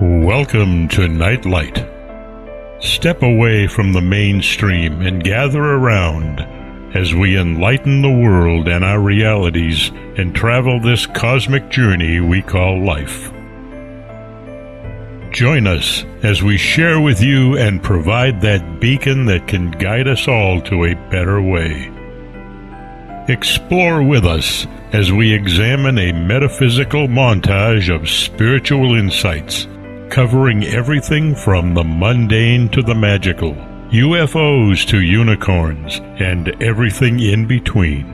Welcome to Nightlight. Step away from the mainstream and gather around as we enlighten the world and our realities and travel this cosmic journey we call life. Join us as we share with you and provide that beacon that can guide us all to a better way. Explore with us as we examine a metaphysical montage of spiritual insights, covering everything from the mundane to the magical, UFOs to unicorns, and everything in between.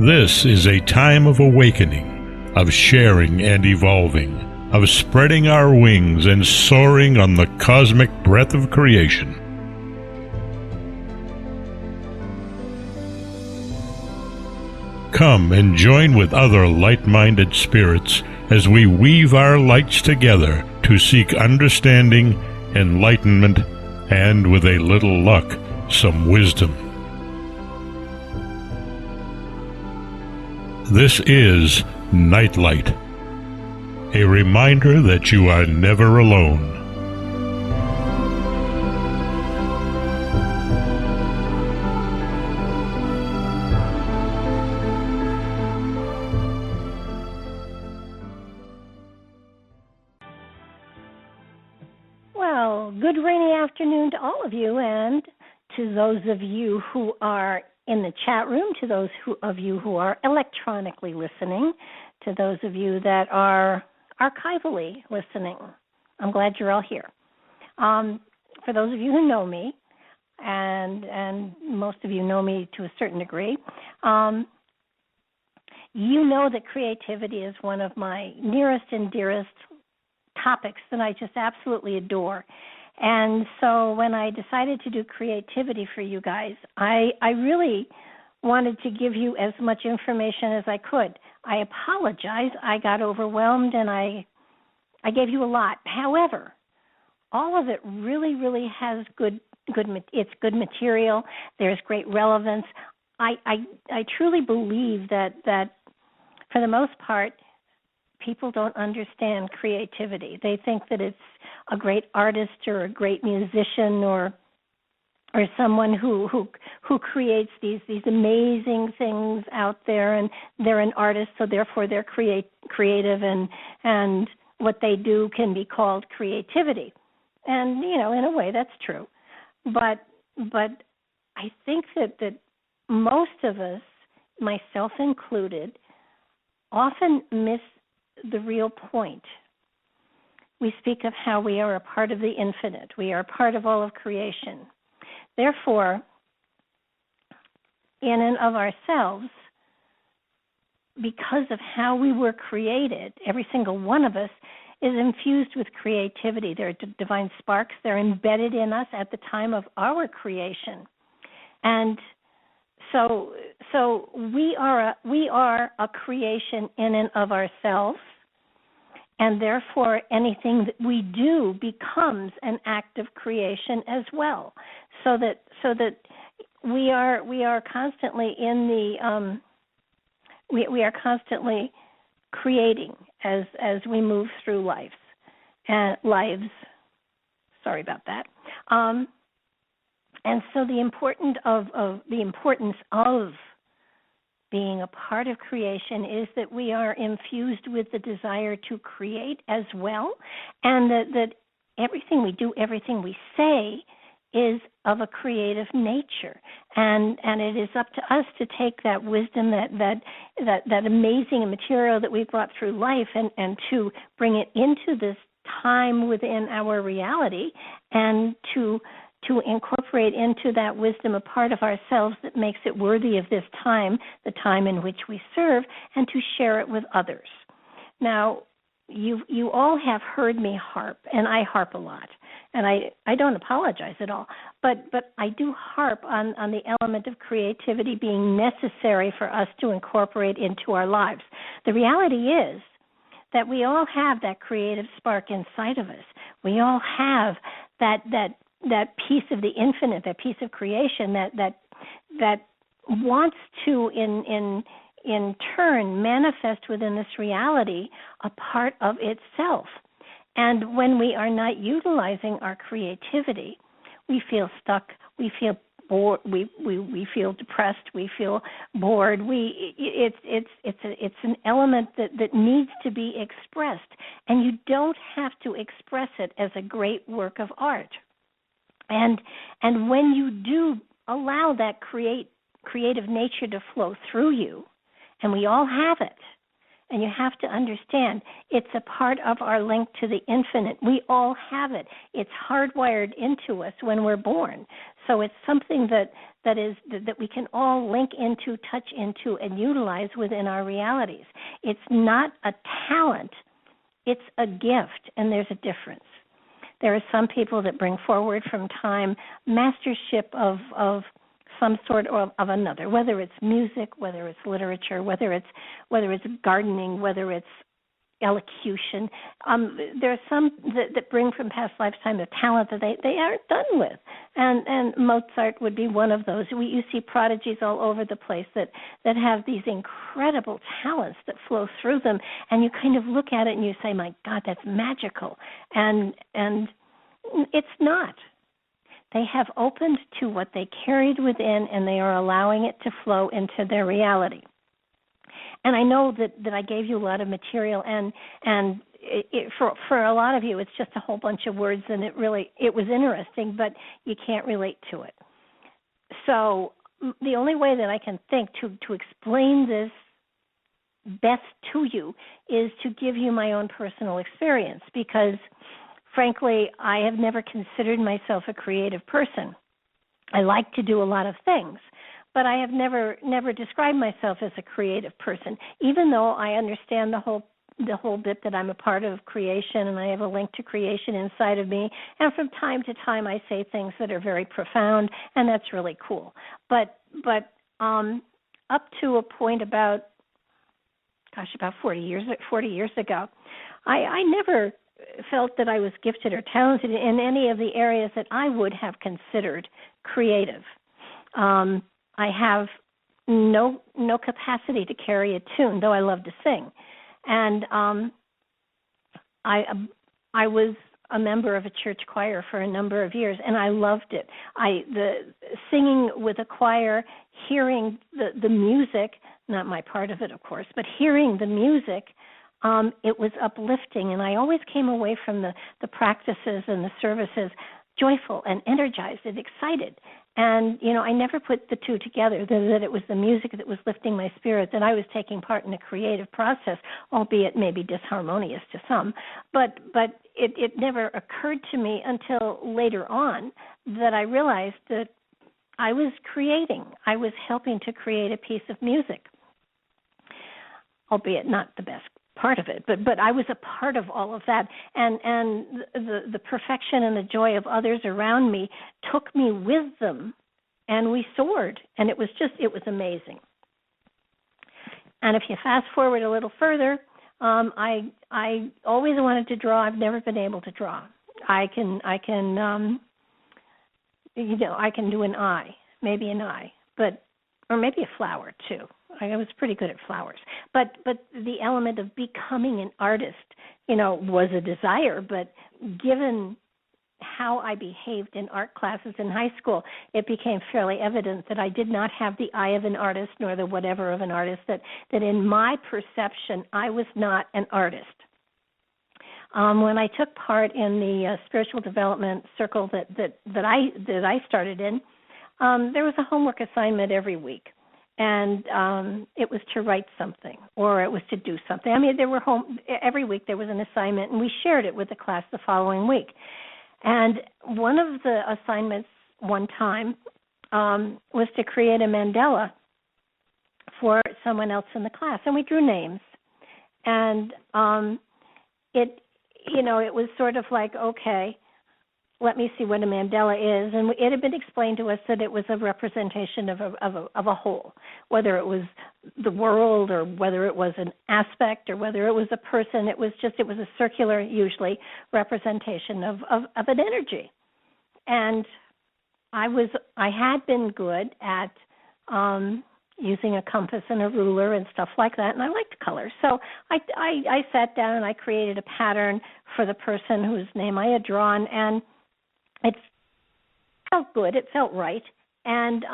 This is a time of awakening, of sharing and evolving, of spreading our wings and soaring on the cosmic breath of creation. Come and join with other light-minded spirits as we weave our lights together to seek understanding, enlightenment, and, with a little luck, some wisdom. This is Nightlight, a reminder that you are never alone. Good rainy afternoon to all of you, and to those of you who are in the chat room, to those of you who are electronically listening, to those of you that are archivally listening. I'm glad you're all here. For those of you who know me, and most of you know me to a certain degree, you know that creativity is one of my nearest and dearest topics that I just absolutely adore. And so when I decided to do creativity for you guys, I really wanted to give you as much information as I could. I apologize. I got overwhelmed and I gave you a lot. However, all of it really, really has it's good material. There's great relevance. I truly believe that for the most part, people don't understand creativity. They think that it's a great artist or a great musician or someone who creates these amazing things out there, and they're an artist, so therefore they're creative, and what they do can be called creativity. And in a way that's true. But I think that most of us, myself included, often miss the real point. We speak of how we are a part of the infinite. We are a part of all of creation. Therefore, in and of ourselves, because of how we were created, every single one of us is infused with creativity. There are divine sparks. They're embedded in us at the time of our creation. And so we are a creation in and of ourselves, and therefore anything that we do becomes an act of creation as well. So that we are constantly in the we are constantly creating as we move through lives. Sorry about that. And so the importance of being a part of creation is that we are infused with the desire to create as well, and that everything we do, everything we say is of a creative nature. And it is up to us to take that wisdom, that amazing material that we brought through life and to bring it into this time within our reality, and to incorporate into that wisdom a part of ourselves that makes it worthy of this time, the time in which we serve, and to share it with others. Now, you all have heard me harp, and I harp a lot, and I don't apologize at all, but I do harp on the element of creativity being necessary for us to incorporate into our lives. The reality is that we all have that creative spark inside of us. We all have that piece of the infinite, that piece of creation that wants to, in in turn manifest within this reality a part of itself. And when we are not utilizing our creativity, we feel stuck, we feel bored, we feel depressed, we feel bored. It's an element that needs to be expressed, and you don't have to express it as a great work of art. And when you do allow that creative nature to flow through you, and we all have it, and you have to understand it's a part of our link to the infinite. We all have it. It's hardwired into us when we're born. So it's something that we can all link into, touch into, and utilize within our realities. It's not a talent. It's a gift, and there's a difference. There are some people that bring forward from time mastership of some sort of another, whether it's music, whether it's literature, whether it's gardening, whether it's elocution. There are some that bring from past lifetime a talent that they aren't done with, and Mozart would be one of those. You see prodigies all over the place that have these incredible talents that flow through them, and you kind of look at it and you say, "My God, that's magical," and it's not. They have opened to what they carried within, and they are allowing it to flow into their reality. And I know that I gave you a lot of material, and for a lot of you, it's just a whole bunch of words, and it was interesting, but you can't relate to it. So the only way that I can think to explain this best to you is to give you my own personal experience, because frankly, I have never considered myself a creative person. I like to do a lot of things, but I have never described myself as a creative person, even though I understand the whole bit that I'm a part of creation and I have a link to creation inside of me. And from time to time, I say things that are very profound, and that's really cool. But up to a point about 40 years ago, I never felt that I was gifted or talented in any of the areas that I would have considered creative. I have no capacity to carry a tune, though I love to sing. And I was a member of a church choir for a number of years, and I loved it. The singing with a choir, hearing the music, not my part of it, of course, but hearing the music, it was uplifting, and I always came away from the practices and the services joyful and energized and excited. And, I never put the two together, that it was the music that was lifting my spirit, that I was taking part in a creative process, albeit maybe disharmonious to some. But it never occurred to me until later on that I realized that I was creating. I was helping to create a piece of music, albeit not the best part of it, but I was a part of all of that, and the perfection and the joy of others around me took me with them, and we soared, and it was amazing. And if you fast forward a little further, I always wanted to draw. I've never been able to draw. I can do an eye, maybe an eye, or maybe a flower too. I was pretty good at flowers, but the element of becoming an artist, was a desire. But given how I behaved in art classes in high school, it became fairly evident that I did not have the eye of an artist nor the whatever of an artist. That in my perception, I was not an artist. When I took part in the spiritual development circle that I started in, there was a homework assignment every week. And it was to write something, or it was to do something. I mean, every week there was an assignment, and we shared it with the class the following week. And one of the assignments one time was to create a mandala for someone else in the class, and we drew names. And it was sort of like, okay, let me see what a mandala is. And it had been explained to us that it was a representation of a whole, whether it was the world or whether it was an aspect or whether it was a person. It was a circular, usually, representation of an energy. And I had been good at using a compass and a ruler and stuff like that, and I liked colors. So I sat down and I created a pattern for the person whose name I had drawn, and it felt good. It felt right. And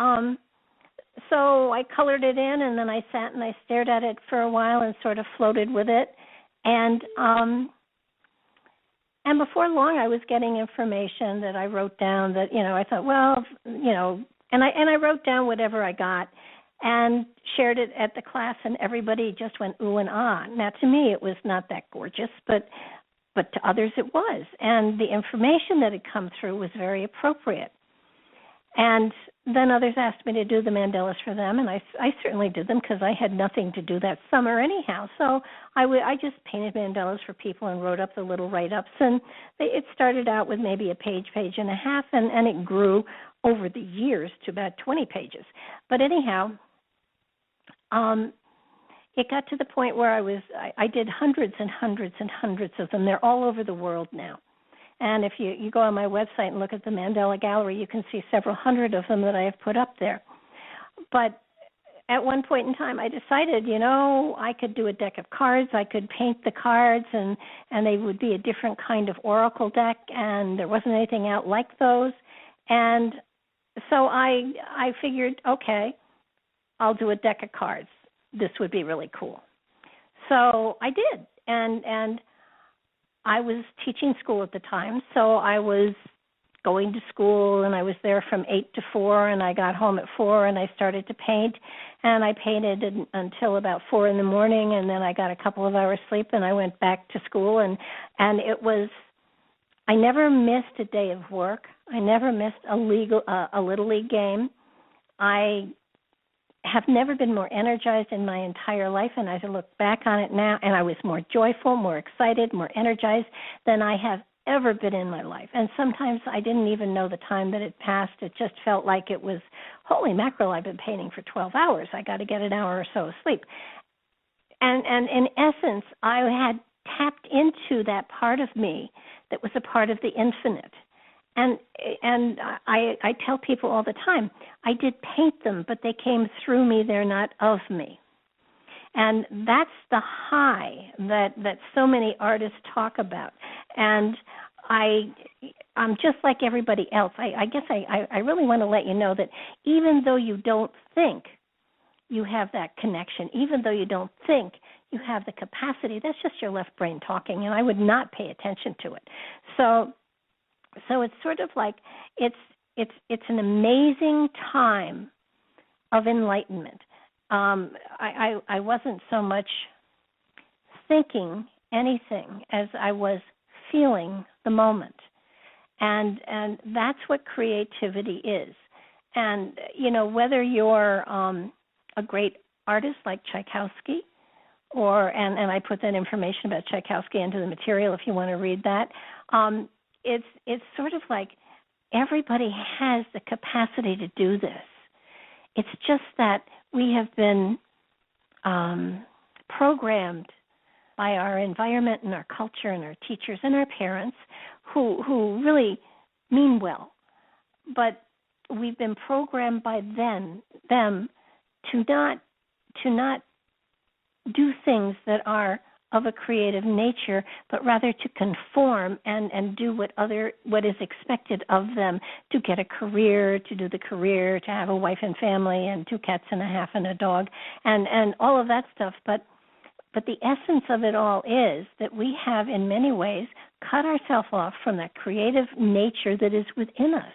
so I colored it in, and then I sat and I stared at it for a while and sort of floated with it. And before long, I was getting information that I wrote down that, I thought, well, and I wrote down whatever I got and shared it at the class, and everybody just went ooh and ah. Now, to me, it was not that gorgeous, but to others it was. And the information that had come through was very appropriate. And then others asked me to do the mandalas for them, and I certainly did them because I had nothing to do that summer anyhow. So I just painted mandalas for people and wrote up the little write-ups. And it started out with maybe a page and a half, and it grew over the years to about 20 pages. But anyhow, it got to the point where I did hundreds and hundreds and hundreds of them. They're all over the world now. And if you go on my website and look at the Mandala Gallery, you can see several hundred of them that I have put up there. But at one point in time, I decided, I could do a deck of cards. I could paint the cards, and they would be a different kind of oracle deck, and there wasn't anything out like those. And so I figured, okay, I'll do a deck of cards. This would be really cool. So I did, and I was teaching school at the time, so I was going to school, and I was there from 8 to 4, and I got home at 4, and I started to paint, and I painted until about 4 in the morning, and then I got a couple of hours sleep, and I went back to school, and it was, I never missed a day of work. I never missed a Little League game. I have never been more energized in my entire life, and as I look back on it now, and I was more joyful, more excited, more energized than I have ever been in my life. And sometimes I didn't even know the time that had passed. It just felt like it was, holy mackerel, I've been painting for 12 hours. I got to get an hour or so of sleep. And in essence, I had tapped into that part of me that was a part of the infinite. And I tell people all the time, I did paint them, but they came through me. They're not of me. And that's the high that so many artists talk about. And I'm just like everybody else. I guess I really want to let you know that even though you don't think you have that connection, even though you don't think you have the capacity, that's just your left brain talking, and I would not pay attention to it. So it's sort of like it's an amazing time of enlightenment. I wasn't so much thinking anything as I was feeling the moment, and that's what creativity is. And whether you're a great artist like Tchaikovsky, and I put that information about Tchaikovsky into the material if you want to read that. It's sort of like everybody has the capacity to do this. It's just that we have been programmed by our environment and our culture and our teachers and our parents who really mean well. But we've been programmed by them to not do things that are of a creative nature, but rather to conform and do what is expected of them, to get a career, to do the career, to have a wife and family and 2 cats and a half and a dog, and all of that stuff. But the essence of it all is that we have, in many ways, cut ourselves off from that creative nature that is within us.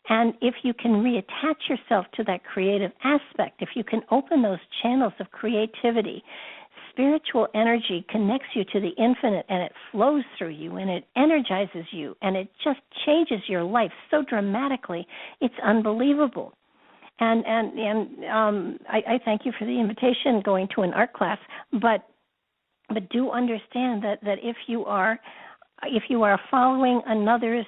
And if you can reattach yourself to that creative aspect, if you can open those channels of creativity, spiritual energy connects you to the infinite, and it flows through you, and it energizes you, and it just changes your life so dramatically. It's unbelievable. And I thank you for the invitation going to an art class, but do understand that if you are following another's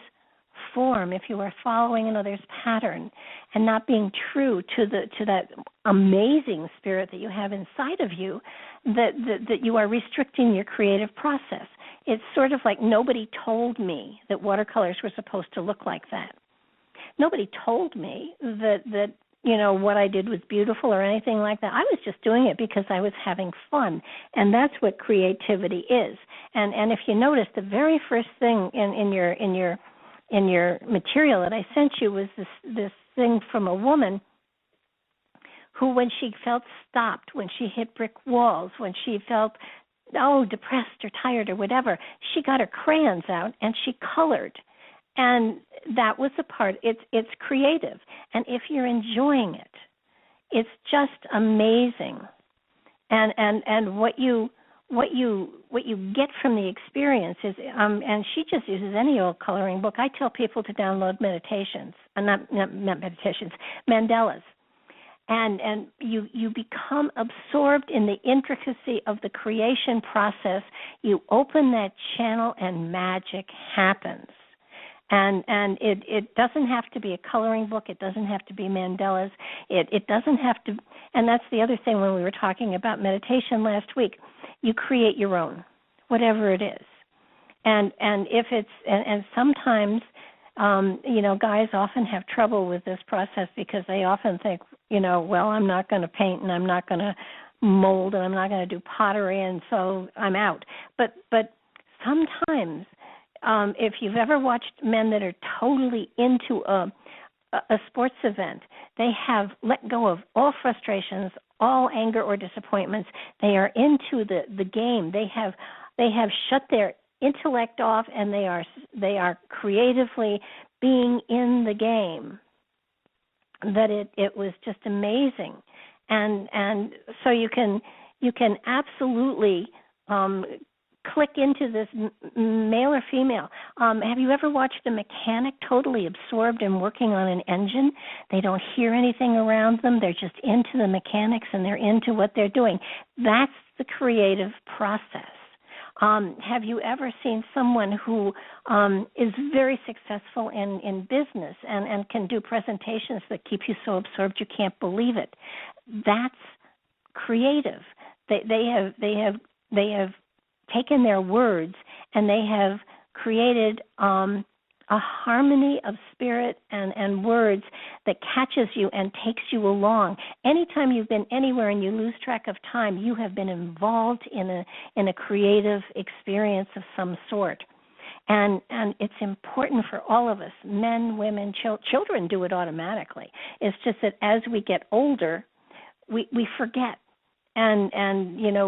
form, if you are following another's pattern and not being true to that amazing spirit that you have inside of you, that you are restricting your creative process. It's sort of like nobody told me that watercolors were supposed to look like that. Nobody told me that what I did was beautiful or anything like that. I was just doing it because I was having fun, and that's what creativity is. And if you notice, the very first thing in your material that I sent you was this thing from a woman who, when she felt stopped, when she hit brick walls, when she felt depressed or tired or whatever, she got her crayons out and she colored. And that was the part. It's creative, and if you're enjoying it, it's just amazing. And what you get from the experience is, and she just uses any old coloring book. I tell people to download meditations, not meditations, mandalas. And you become absorbed in the intricacy of the creation process. You open that channel and magic happens. And it doesn't have to be a coloring book. It doesn't have to be mandalas. It doesn't have to, and that's the other thing when we were talking about meditation last week. You create your own, whatever it is. And if it's, and sometimes, guys often have trouble with this process because they often think, well, I'm not going to paint and I'm not going to mold and I'm not going to do pottery, and so I'm out. But sometimes, if you've ever watched men that are totally into a sports event, they have let go of all frustrations, all anger or disappointments. They are into the game. They have shut their intellect off, and they are creatively being in the game. That it was just amazing, and so you can absolutely click into this male or female. Have you ever watched a mechanic totally absorbed in working on an engine? They don't hear anything around them. They're just into the mechanics and they're into what they're doing. That's the creative process. Have you ever seen someone who is very successul in business and can do presentations that keep you so absorbed you can't believe it? That's creative. They have taken their words and they have created a harmony of spirit and words that catches you and takes you along. Anytime you've been anywhere and you lose track of time, you have been involved in a creative experience of some sort. And it's important for all of us, men, women, children do it automatically. It's just that as we get older, we forget. And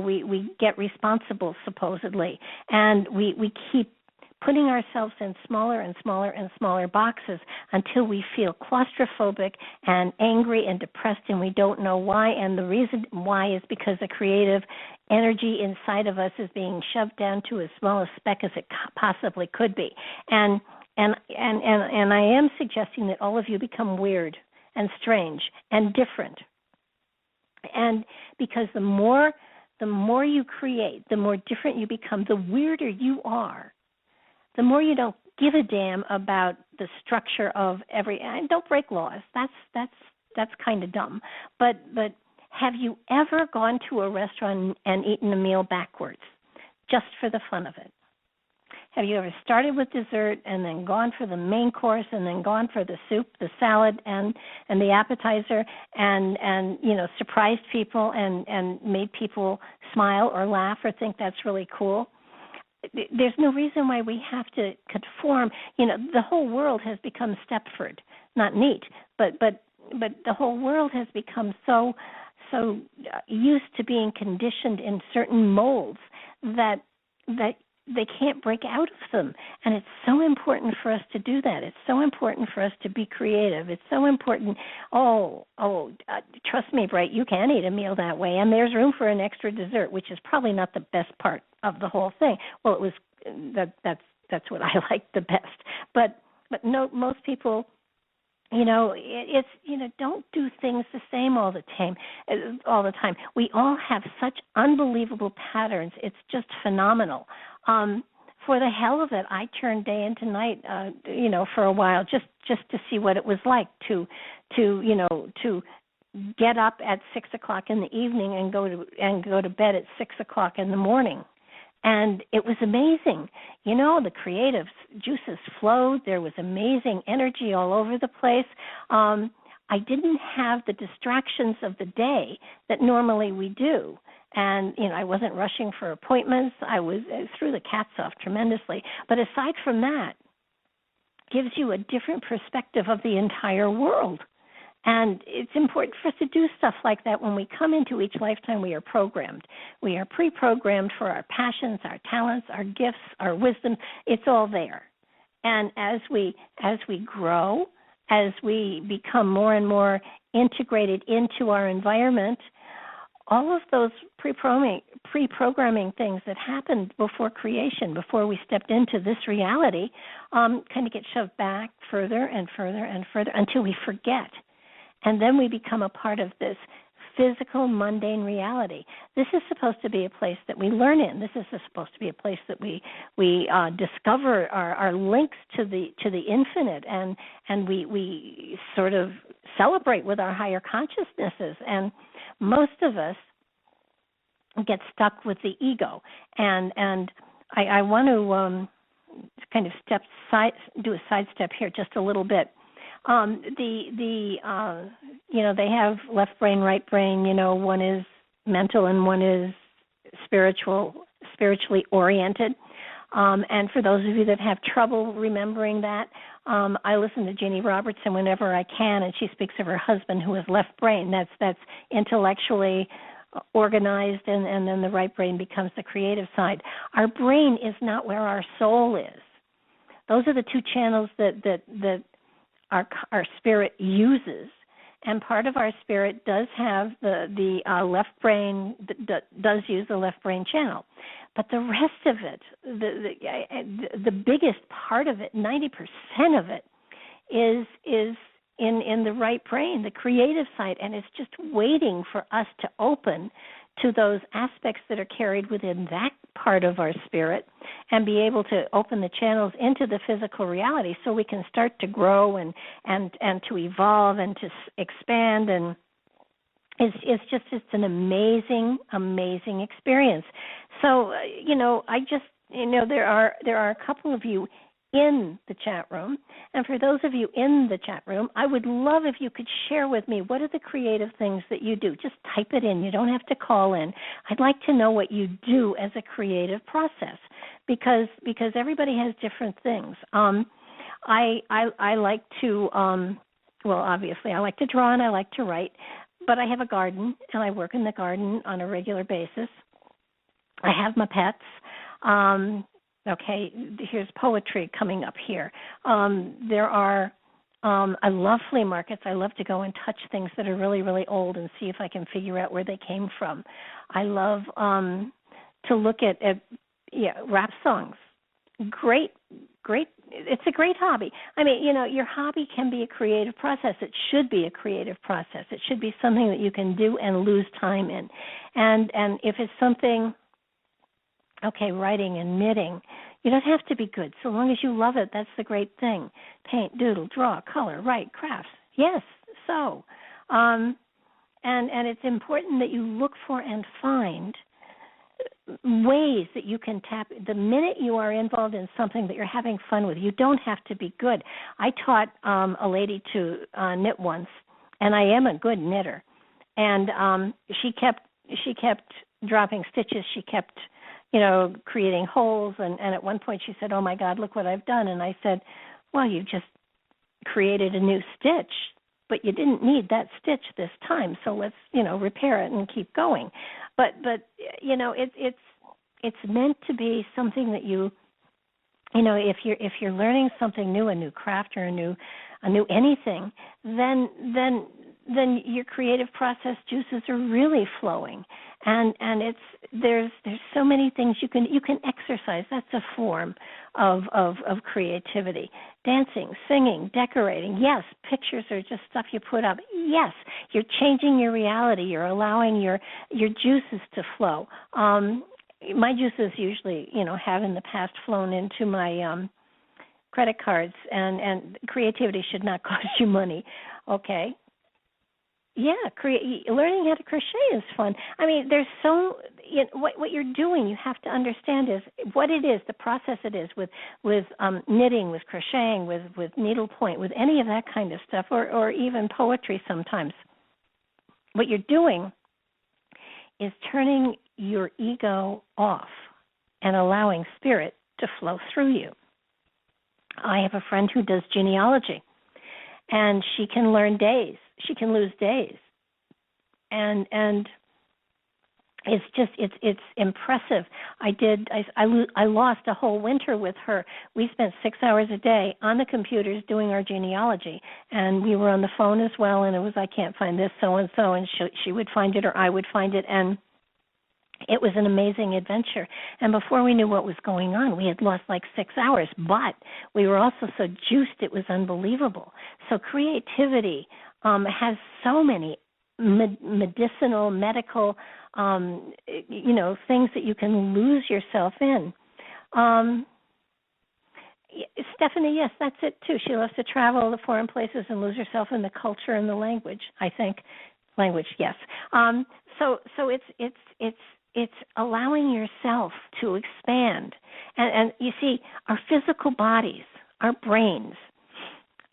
we get responsible, supposedly, and we keep putting ourselves in smaller and smaller and smaller boxes until we feel claustrophobic and angry and depressed, and we don't know why. And the reason why is because the creative energy inside of us is being shoved down to as small a speck as it possibly could be. And I am suggesting that all of you become weird and strange and different. And because the more you create, the more different you become, the weirder you are, the more you don't give a damn about the structure of and don't break laws. That's kind of dumb. But have you ever gone to a restaurant and eaten a meal backwards, just for the fun of it? Have you ever started with dessert and then gone for the main course and then gone for the soup, the salad, and the appetizer, and surprised people and made people smile or laugh or think that's really cool? There's no reason why we have to conform. The whole world has become Stepford. Not neat, but the whole world has become so used to being conditioned in certain molds that they can't break out of them. And it's so important for us to do that. It's so important for us to be creative. It's so important. Trust me, Bright, you can eat a meal that way. And there's room for an extra dessert, which is probably not the best part of the whole thing. Well, it was that's what I like the best. But no, most people, don't do things the same all the time. We all have such unbelievable patterns. It's just phenomenal. For the hell of it, I turned day into night, for a while, just to see what it was like to get up at 6 o'clock in the evening and go to bed at 6 o'clock in the morning. And it was amazing. The creative juices flowed. There was amazing energy all over the place. I didn't have the distractions of the day that normally we do. And, I wasn't rushing for appointments. It threw the cats off tremendously. But aside from that, gives you a different perspective of the entire world. And it's important for us to do stuff like that when we come into each lifetime. We are programmed. We are pre-programmed for our passions, our talents, our gifts, our wisdom. It's all there. And as we grow, as we become more and more integrated into our environment, all of those pre-programming things that happened before creation, before we stepped into this reality, kind of get shoved back further and further and further until we forget. And then we become a part of this physical, mundane reality. This is supposed to be a place that we learn in. This is supposed to be a place that we discover our links to the infinite, and we sort of celebrate with our higher consciousnesses. And most of us get stuck with the ego. And I want to kind of do a sidestep here just a little bit. They have left brain, right brain. One is mental and one is spiritually oriented. And for those of you that have trouble remembering that, I listen to Jeannie Robertson whenever I can, and she speaks of her husband who is left brain. That's intellectually organized, and then the right brain becomes the creative side. Our brain is not where our soul is. Those are the two channels that our spirit uses. And part of our spirit does have the left brain, does use the left brain channel. But the rest of it, the biggest part of it, 90% of it, is in the right brain, the creative side, and it's just waiting for us to open to those aspects that are carried within that part of our spirit and be able to open the channels into the physical reality so we can start to grow and to evolve and to expand. And it's an amazing, amazing experience. So, there are a couple of you in the chat room. And for those of you in the chat room, I would love if you could share with me what are the creative things that you do. Just type it in. You don't have to call in. I'd like to know what you do as a creative process because everybody has different things. I like to, obviously I like to draw and I like to write, but I have a garden and I work in the garden on a regular basis. I have my pets. Okay, here's poetry coming up here. There are, I love flea markets. I love to go and touch things that are really, really old and see if I can figure out where they came from. I love to look at rap songs. Great. It's a great hobby. I mean, your hobby can be a creative process. It should be a creative process. It should be something that you can do and lose time in. And if it's something, writing and knitting, you don't have to be good. So long as you love it, that's the great thing. Paint, doodle, draw, color, write, crafts. Yes, so. And it's important that you look for and find ways that you can tap. The minute you are involved in something that you're having fun with, you don't have to be good. I taught a lady to knit once, and I am a good knitter. And she kept dropping stitches. She kept creating holes, and at one point she said, "Oh my God, look what I've done." And I said, "Well, you just created a new stitch, but you didn't need that stitch this time, so let's, repair it and keep going." But it's meant to be something that if you're learning something new, a new craft or a new anything, then your creative process juices are really flowing, and there's so many things you can exercise. That's a form of creativity. Dancing, singing, decorating. Yes, pictures are just stuff you put up. Yes, you're changing your reality. You're allowing your juices to flow. My juices usually, have in the past flown into my credit cards, and creativity should not cost you money. Okay. Yeah, learning how to crochet is fun. I mean, what you're doing, you have to understand is what it is, the process it is with knitting, with crocheting, with needlepoint, with any of that kind of stuff, or even poetry sometimes. What you're doing is turning your ego off and allowing spirit to flow through you. I have a friend who does genealogy, and she can learn days. She can lose days. And it's impressive. I lost a whole winter with her. We spent 6 hours a day on the computers doing our genealogy, and we were on the phone as well, and it was, I can't find this so-and-so, and she would find it or I would find it, and it was an amazing adventure. And before we knew what was going on, we had lost like 6 hours, but we were also so juiced it was unbelievable. So creativity has so many medicinal, medical, things that you can lose yourself in. Stephanie, yes, that's it too. She loves to travel to foreign places and lose herself in the culture and the language. I think language, yes. So it's allowing yourself to expand, and you see, our physical bodies, our brains.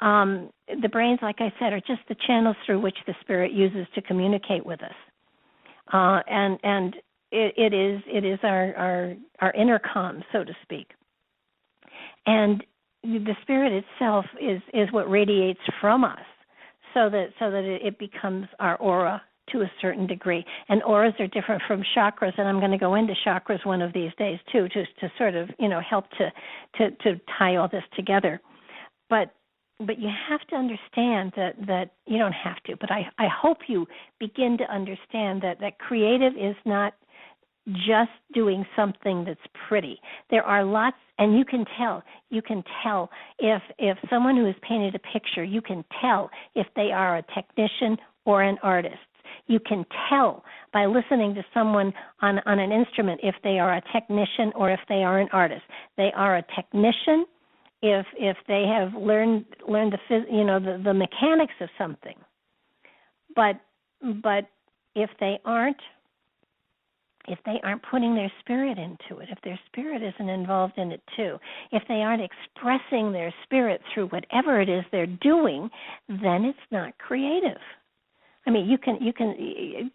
The brains, like I said, are just the channels through which the spirit uses to communicate with us. And it is our intercom, so to speak. And the spirit itself is what radiates from us, so that it becomes our aura to a certain degree. And auras are different from chakras, and I'm going to go into chakras one of these days too, just to sort of help to tie all this together. But you have to understand that you don't have to, but I hope you begin to understand that creative is not just doing something that's pretty. There are lots, and you can tell if someone who has painted a picture, you can tell if they are a technician or an artist. You can tell by listening to someone on an instrument if they are a technician or if they are an artist. They are a technician if they have learned the mechanics of something. But if they aren't putting their spirit into it, if their spirit isn't involved in it too, if they aren't expressing their spirit through whatever it is they're doing, then it's not creative. I mean, you can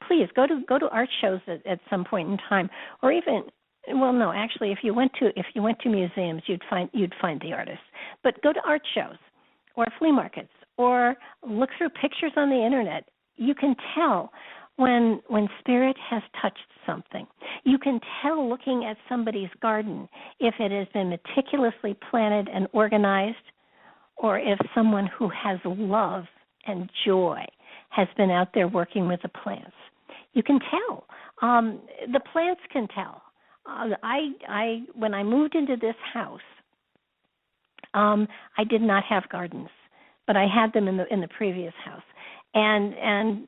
please go to art shows at some point in time, or even, well, no, actually, if you went to museums, you'd find the artists. But go to art shows or flea markets, or look through pictures on the internet. You can tell when spirit has touched something. You can tell looking at somebody's garden if it has been meticulously planted and organized, or if someone who has love and joy has been out there working with the plants. You can tell. The plants can tell. I when I moved into this house, I did not have gardens, but I had them in the previous house, and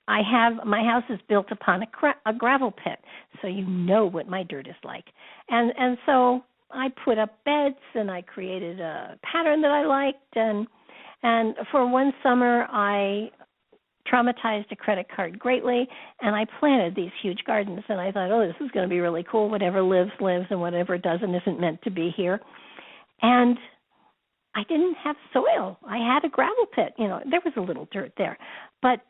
my house is built upon a gravel pit, so you know what my dirt is like, and so I put up beds and I created a pattern that I liked, and for one summer I traumatized a credit card greatly, and I planted these huge gardens, and I thought, oh, this is going to be really cool. Whatever lives, and whatever doesn't isn't meant to be here. And I didn't have soil. I had a gravel pit. There was a little dirt there. But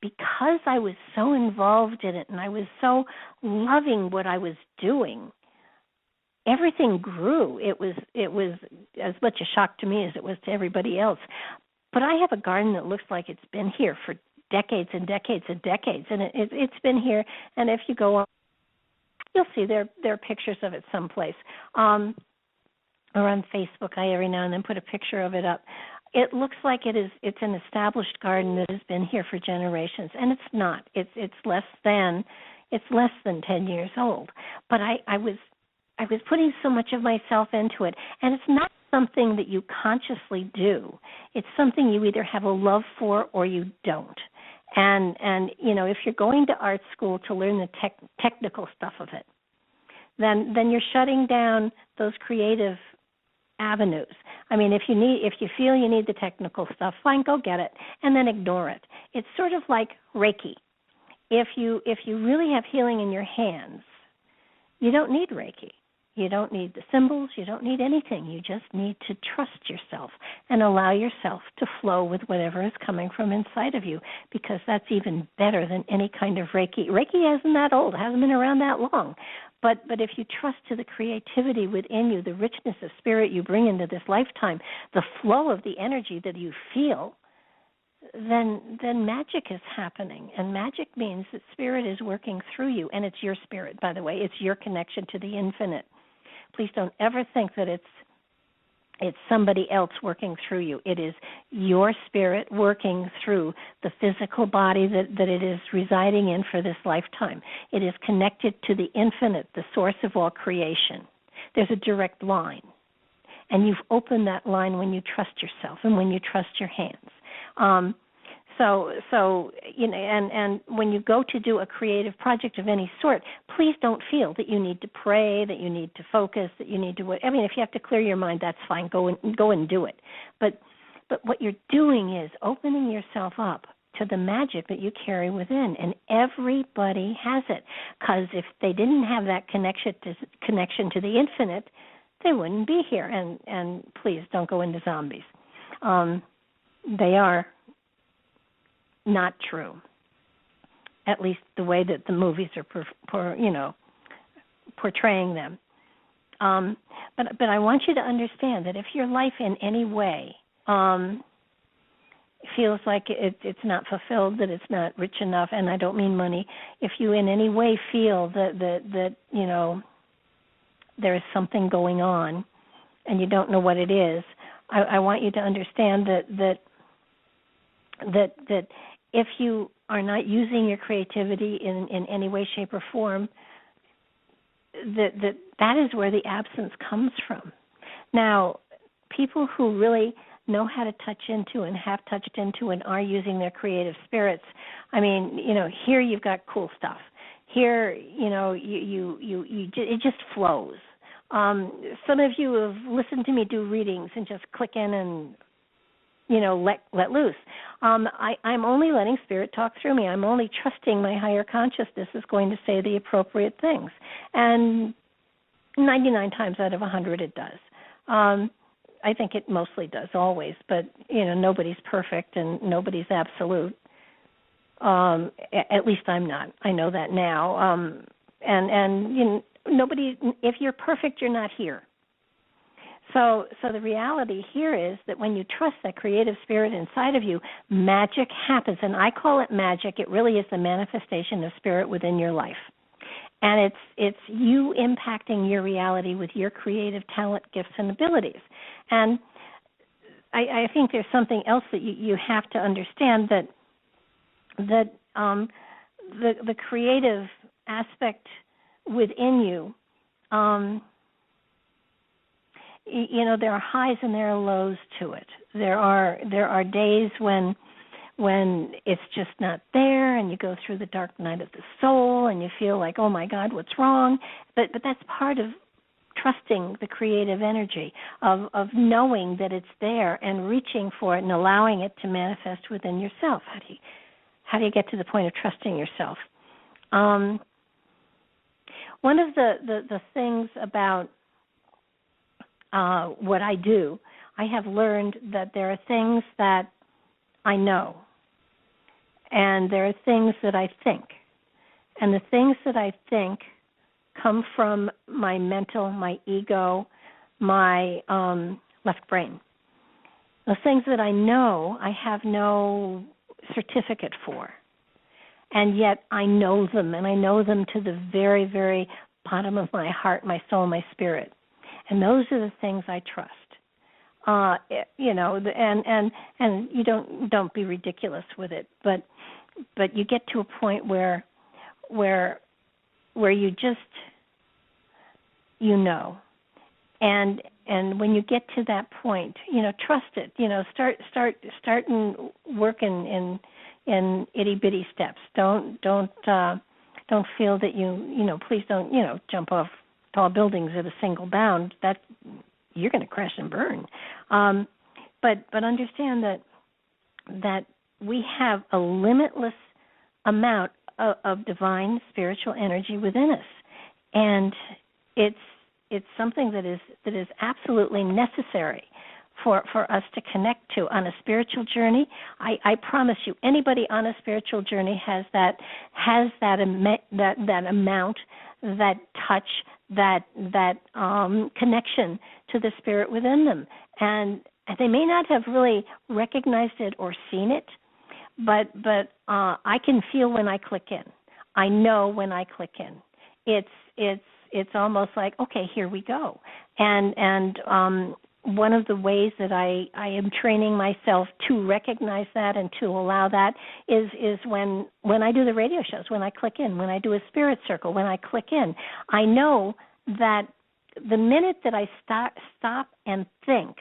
because I was so involved in it and I was so loving what I was doing, everything grew. It was as much a shock to me as it was to everybody else. But I have a garden that looks like it's been here for decades and decades and decades, and it's been here. And if you go on, you'll see there are pictures of it someplace, or on Facebook. I every now and then put a picture of it up. It looks like it's an established garden that has been here for generations, and it's not. It's less than 10 years old. But I was putting so much of myself into it, and it's not something that you consciously do. It's something you either have a love for or you don't. And if you're going to art school to learn the technical stuff of it, then you're shutting down those creative avenues. I mean, if you feel you need the technical stuff, fine, go get it, and then ignore it. It's sort of like Reiki. if you really have healing in your hands, you don't need Reiki. You don't need the symbols. You don't need anything. You just need to trust yourself and allow yourself to flow with whatever is coming from inside of you, because that's even better than any kind of Reiki. Reiki isn't that old. It hasn't been around that long. But if you trust to the creativity within you, the richness of spirit you bring into this lifetime, the flow of the energy that you feel, then magic is happening. And magic means that spirit is working through you. And it's your spirit, by the way. It's your connection to the infinite. Please don't ever think that it's somebody else working through you. It is your spirit working through the physical body that it is residing in for this lifetime. It is connected to the infinite, the source of all creation. There's a direct line. And you've opened that line when you trust yourself and when you trust your hands. So and when you go to do a creative project of any sort, please don't feel that you need to pray, that you need to focus, that you need to. I mean, if you have to clear your mind, that's fine. Go and do it. But what you're doing is opening yourself up to the magic that you carry within, and everybody has it. Because if they didn't have that connection to the infinite, they wouldn't be here. And please don't go into zombies. They are not true, at least the way that the movies are, portraying them. But I want you to understand that if your life in any way feels like it's not fulfilled, that it's not rich enough, and I don't mean money, if you in any way feel that there is something going on and you don't know what it is, I want you to understand that if you are not using your creativity in any way, shape, or form, that is where the absence comes from. Now, people who really know how to touch into and have touched into and are using their creative spirits, I mean, here you've got cool stuff. Here, it just flows. Some of you have listened to me do readings and just click in and let loose. I'm only letting spirit talk through me. I'm only trusting my higher consciousness is going to say the appropriate things. And 99 times out of 100 it does. I think it mostly does, always. But, nobody's perfect and nobody's absolute. At least I'm not. I know that now. And nobody, if you're perfect, you're not here. So the reality here is that when you trust that creative spirit inside of you, magic happens. And I call it magic. It really is the manifestation of spirit within your life. And it's you impacting your reality with your creative talent, gifts, and abilities. And I think there's something else that you have to understand, that the creative aspect within you, there are highs and there are lows to it. There are days when it's just not there, and you go through the dark night of the soul, and you feel like, oh my God, what's wrong? But that's part of trusting the creative energy of knowing that it's there and reaching for it and allowing it to manifest within yourself. How do you get to the point of trusting yourself? One of the things about what I do, I have learned that there are things that I know, and there are things that I think. And the things that I think come from my mental, my ego, my left brain. The things that I know, I have no certificate for. And yet I know them, and I know them to the very, very bottom of my heart, my soul, my spirit. And those are the things I trust. And you don't be ridiculous with it, but you get to a point where you just and when you get to that point, trust it. Start and work in itty bitty steps. Don't feel that please don't jump off tall buildings at a single bound. That you're going to crash and burn. But understand that we have a limitless amount of divine spiritual energy within us, and it's something that is absolutely necessary for us to connect to on a spiritual journey. I promise you, anybody on a spiritual journey has that amount, that touch, that connection to the spirit within them, and they may not have really recognized it or seen it, but I can feel when I click in. I know when I click in. It's almost like, okay, here we go. And one of the ways that I am training myself to recognize that and to allow that is when I do the radio shows, when I click in, when I do a spirit circle, when I click in. I know that the minute that I stop and think,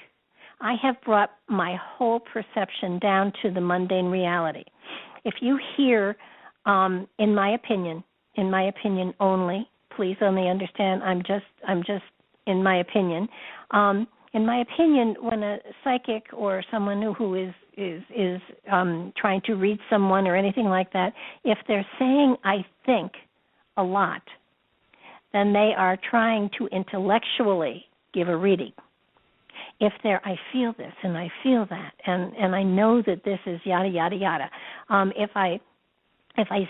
I have brought my whole perception down to the mundane reality. If you hear, in my opinion only, please only understand, I'm just in my opinion. In my opinion, when a psychic or someone who is trying to read someone or anything like that, if they're saying "I think" a lot, then they are trying to intellectually give a reading. If they're, I feel this and I feel that, and I know that this is yada yada yada. If I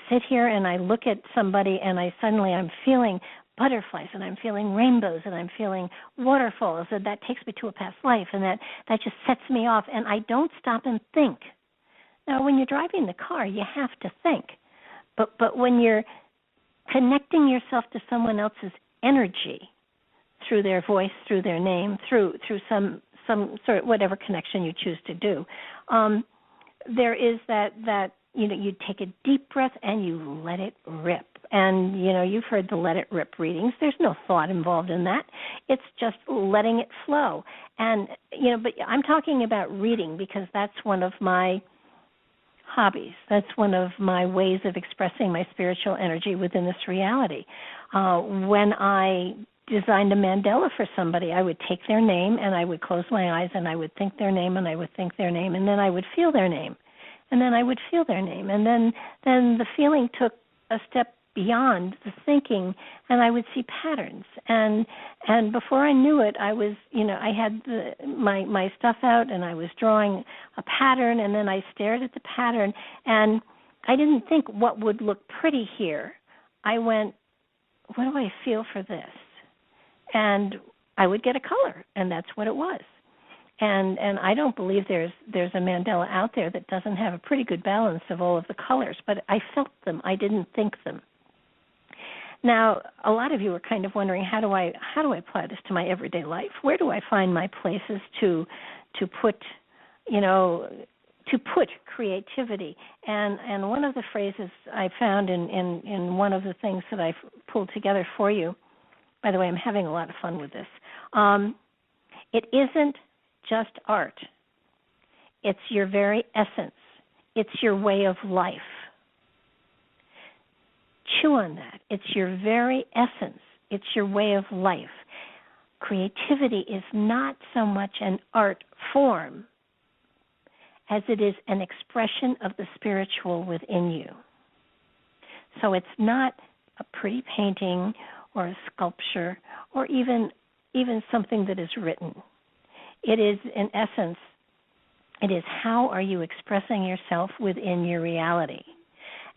sit here and I look at somebody and I'm feeling butterflies and I'm feeling rainbows and I'm feeling waterfalls, and that takes me to a past life, and that just sets me off, and I don't stop and think. Now, when you're driving the car, you have to think, but when you're connecting yourself to someone else's energy through their voice, through their name, through some sort of whatever connection you choose to do, there is that you take a deep breath and you let it rip. And, you've heard the let it rip readings. There's no thought involved in that. It's just letting it flow. And, but I'm talking about reading because that's one of my hobbies. That's one of my ways of expressing my spiritual energy within this reality. When I designed a mandala for somebody, I would take their name and I would close my eyes and I would think their name and I would think their name, and then I would feel their name. And then I would feel their name. And then the feeling took a step beyond the thinking, and I would see patterns. And before I knew it, I was, I had my stuff out, and I was drawing a pattern, and then I stared at the pattern, and I didn't think what would look pretty here. I went, what do I feel for this? And I would get a color, and that's what it was. And I don't believe there's a mandala out there that doesn't have a pretty good balance of all of the colors, but I felt them. I didn't think them. Now, a lot of you are kind of wondering, how do I apply this to my everyday life? Where do I find my places to put creativity? And one of the phrases I found in one of the things that I've pulled together for you, by the way, I'm having a lot of fun with this. It isn't just art. It's your very essence. It's your way of life. Chew on that. It's your very essence. It's your way of life. Creativity is not so much an art form as it is an expression of the spiritual within you. So it's not a pretty painting or a sculpture or even something that is written. It is, in essence, it is how are you expressing yourself within your reality.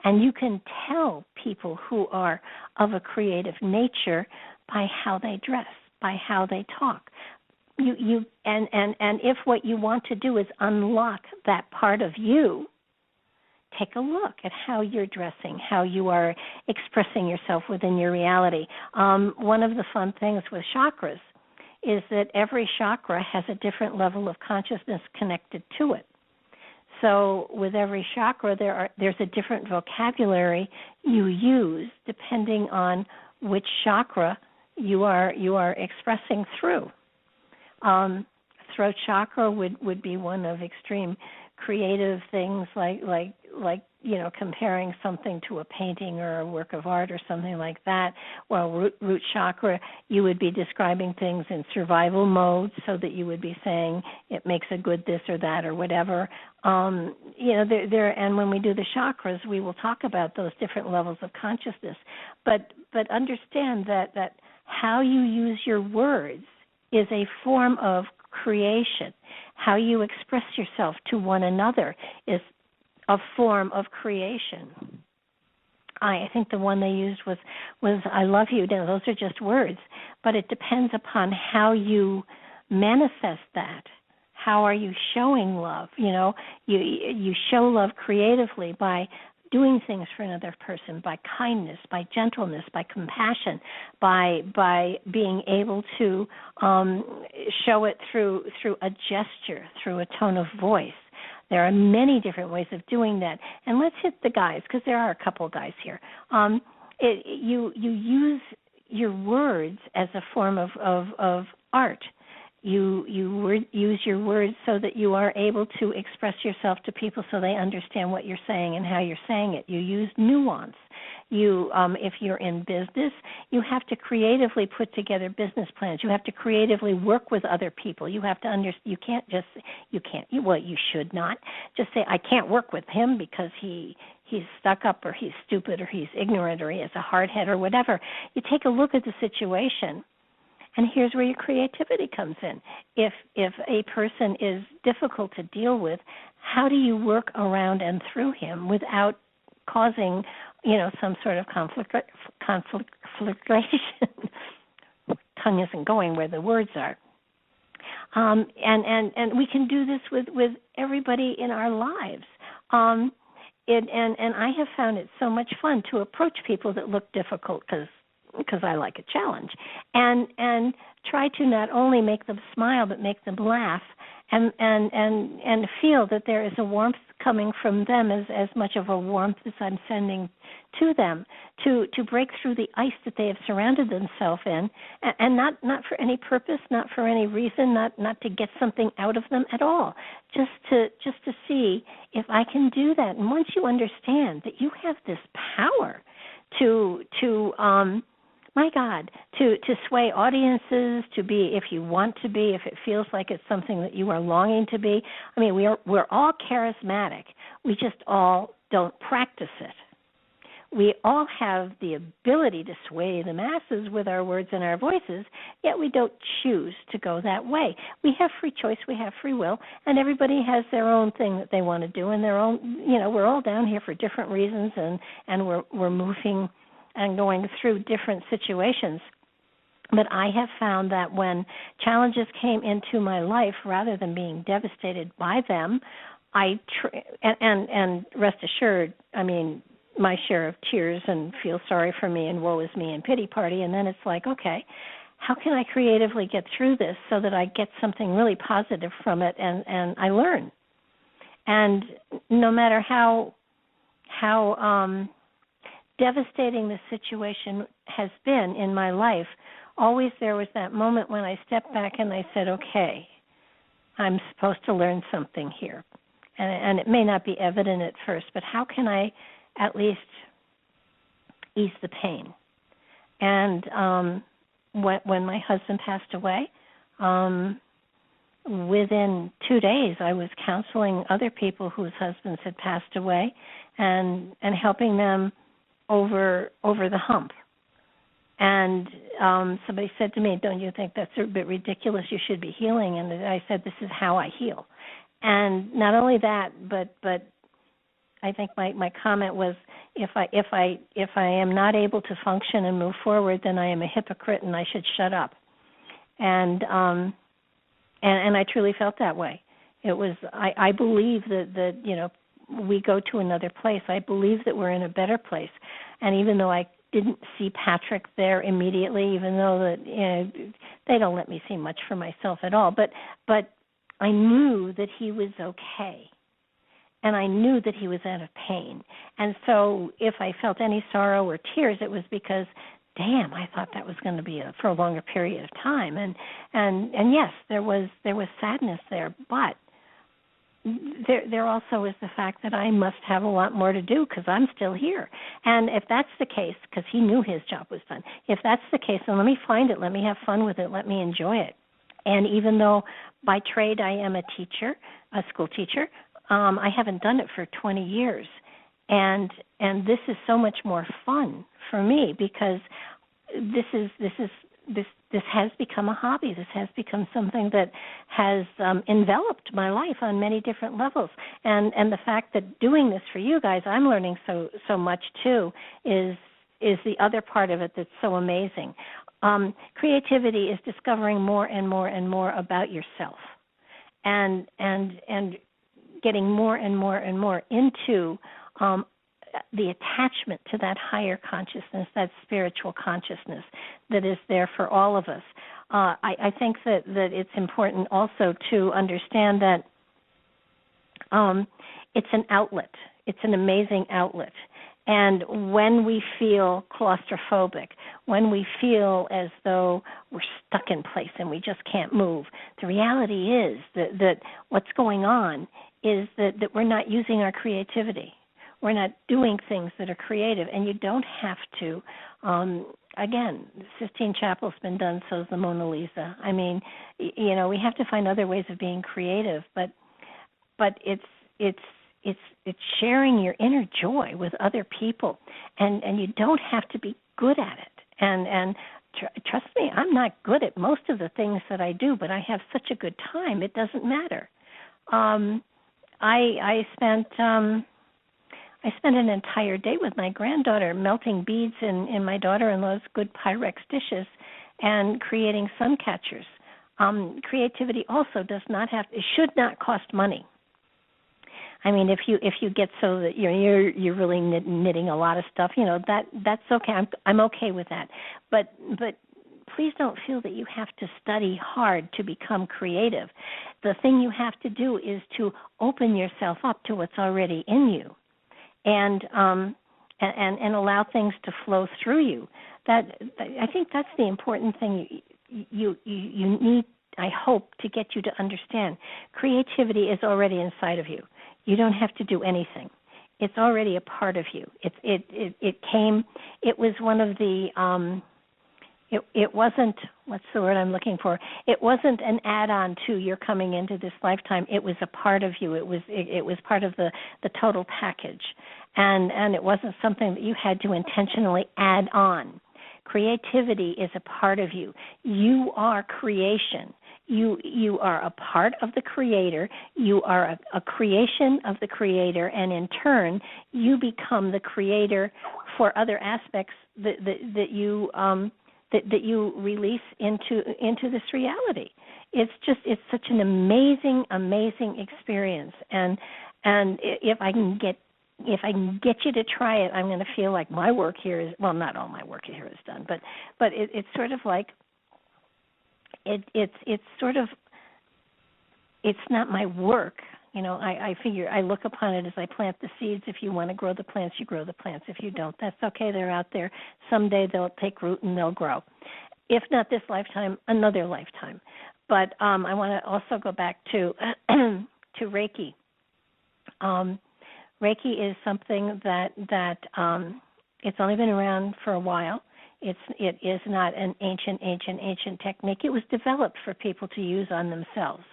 And you can tell people who are of a creative nature by how they dress, by how they talk. And if what you want to do is unlock that part of you, take a look at how you're dressing, how you are expressing yourself within your reality. One of the fun things with chakras is that every chakra has a different level of consciousness connected to it. So with every chakra, there's a different vocabulary you use depending on which chakra you are expressing through. Throat chakra would be one of extreme creative things like comparing something to a painting or a work of art or something like that. Well, root chakra, you would be describing things in survival mode, so that you would be saying it makes a good this or that or whatever. And when we do the chakras, we will talk about those different levels of consciousness. But understand that how you use your words is a form of creation. How you express yourself to one another is a form of creation. I think the one they used was I love you. Now, those are just words, but it depends upon how you manifest that. How are you showing love? You show love creatively by doing things for another person, by kindness, by gentleness, by compassion, by being able to show it through a gesture, through a tone of voice. There are many different ways of doing that. And let's hit the guys, because there are a couple of guys here. You use your words as a form of art. You use your words so that you are able to express yourself to people so they understand what you're saying and how you're saying it. You use nuance. If you're in business, you have to creatively put together business plans. You have to creatively work with other people. You have to you should not just say, I can't work with him because he's stuck up or he's stupid or he's ignorant or he has a hard head or whatever. You take a look at the situation, and here's where your creativity comes in. If a person is difficult to deal with, how do you work around and through him without causing some sort of conflagration? Tongue isn't going where the words are. And we can do this with everybody in our lives. And I have found it so much fun to approach people that look difficult because I like a challenge, and try to not only make them smile but make them laugh, and feel that there is a warmth coming from them as much of a warmth as I'm sending to them, to break through the ice that they have surrounded themselves in, and not for any purpose, not for any reason, not to get something out of them at all, just to see if I can do that. And once you understand that you have this power to my God, to sway audiences, to be, if you want to be, if it feels like it's something that you are longing to be. I mean, we're all charismatic. We just all don't practice it. We all have the ability to sway the masses with our words and our voices, yet we don't choose to go that way. We have free choice, we have free will, and everybody has their own thing that they want to do, and their own, we're all down here for different reasons, and we're moving and going through different situations. But I have found that when challenges came into my life, rather than being devastated by them, and rest assured, I mean, my share of tears and feel sorry for me and woe is me and pity party, and then it's like, okay, how can I creatively get through this so that I get something really positive from it and I learn? And no matter how devastating the situation has been in my life, always there was that moment when I stepped back and I said, okay, I'm supposed to learn something here. And it may not be evident at first, but how can I at least ease the pain? And when my husband passed away, within 2 days I was counseling other people whose husbands had passed away and helping them over the hump. And somebody said to me, don't you think that's a bit ridiculous? You should be healing. And I said, this is how I heal. And not only that, but I think my comment was, if I am not able to function and move forward, then I am a hypocrite and I should shut up. And I truly felt that way. It was I believe that we go to another place. I believe that we're in a better place. And even though I didn't see Patrick there immediately, even though that they don't let me see much for myself at all, but I knew that he was okay. And I knew that he was out of pain. And so if I felt any sorrow or tears, it was because, damn, I thought that was going to be for a longer period of time. And yes, there was sadness there, but there also is the fact that I must have a lot more to do because I'm still here. And if that's the case, because he knew his job was done, if that's the case, then let me find it, let me have fun with it, let me enjoy it. And even though by trade I am a teacher, a school teacher, I haven't done it for 20 years. And this is so much more fun for me because this has become a hobby. This has become something that has enveloped my life on many different levels. And the fact that doing this for you guys, I'm learning so much too, is the other part of it that's so amazing. Creativity is discovering more and more and more about yourself, and getting more and more and more into the attachment to that higher consciousness, that spiritual consciousness that is there for all of us. I think that it's important also to understand that it's an outlet. It's an amazing outlet. And when we feel claustrophobic, when we feel as though we're stuck in place and we just can't move, the reality is that what's going on is that we're not using our creativity. We're not doing things that are creative, and you don't have to. Again, the Sistine Chapel's been done, so's the Mona Lisa. I mean, we have to find other ways of being creative, but it's sharing your inner joy with other people, and you don't have to be good at it. And trust me, I'm not good at most of the things that I do, but I have such a good time. It doesn't matter. I spent an entire day with my granddaughter melting beads in my daughter-in-law's good Pyrex dishes and creating sun catchers. Creativity also should not cost money. I mean, if you get so that you're really knitting a lot of stuff, that's okay. I'm okay with that. But please don't feel that you have to study hard to become creative. The thing you have to do is to open yourself up to what's already in you, and allow things to flow through you. I think that's the important thing you need, I hope, to get you to understand. Creativity is already inside of you. You don't have to do anything. It's already a part of you. It was one of the it wasn't, what's the word I'm looking for? It wasn't an add-on to your coming into this lifetime. It was a part of you. It was part of the total package. And it wasn't something that you had to intentionally add on. Creativity is a part of you. You are creation. You are a part of the Creator. You are a creation of the Creator, and in turn, you become the creator for other aspects that you release into this reality. It's such an amazing experience, and if I can get you to try it, I'm going to feel like my work here is, well, not all my work here is done, but it's sort of like it's sort of, it's not my work. I figure I look upon it as I plant the seeds. If you want to grow the plants, you grow the plants. If you don't, that's okay. They're out there. Someday they'll take root and they'll grow. If not this lifetime, another lifetime. But I want to also go back to to Reiki. Reiki is something that it's only been around for a while. It is not an ancient technique. It was developed for people to use on themselves,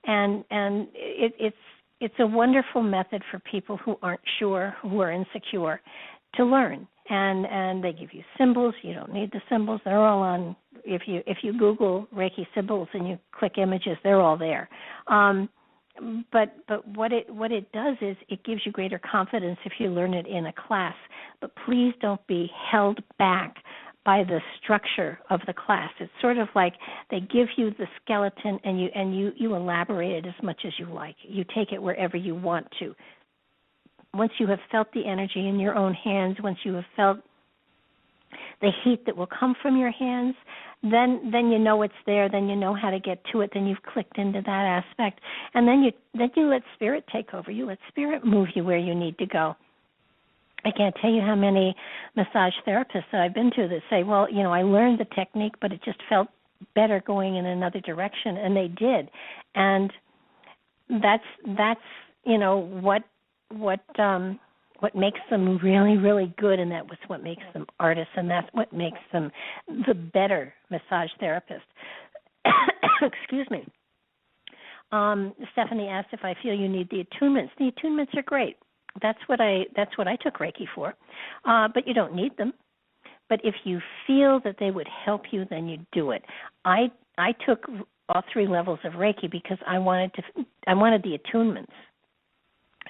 and it's a wonderful method for people who aren't sure, who are insecure, to learn. And they give you symbols. You don't need the symbols. They're all on. If you Google Reiki symbols and you click images, they're all there. But what it does is it gives you greater confidence if you learn it in a class. But please don't be held back by the structure of the class. It's sort of like they give you the skeleton and you elaborate it as much as you like. You take it wherever you want to. Once you have felt the energy in your own hands, once you have felt the heat that will come from your hands, then you know it's there, then you know how to get to it, then you've clicked into that aspect, and then you let spirit take over. You let spirit move you where you need to go. I can't tell you how many massage therapists that I've been to that say, well, I learned the technique, but it just felt better going in another direction, and they did. And that's what makes them really, really good, and that was what makes them artists, and that's what makes them the better massage therapist. Excuse me. Stephanie asked if I feel you need the attunements. The attunements are great. That's what I took Reiki for, but you don't need them. But if you feel that they would help you, then you do it. I took all 3 levels of Reiki because I wanted the attunements,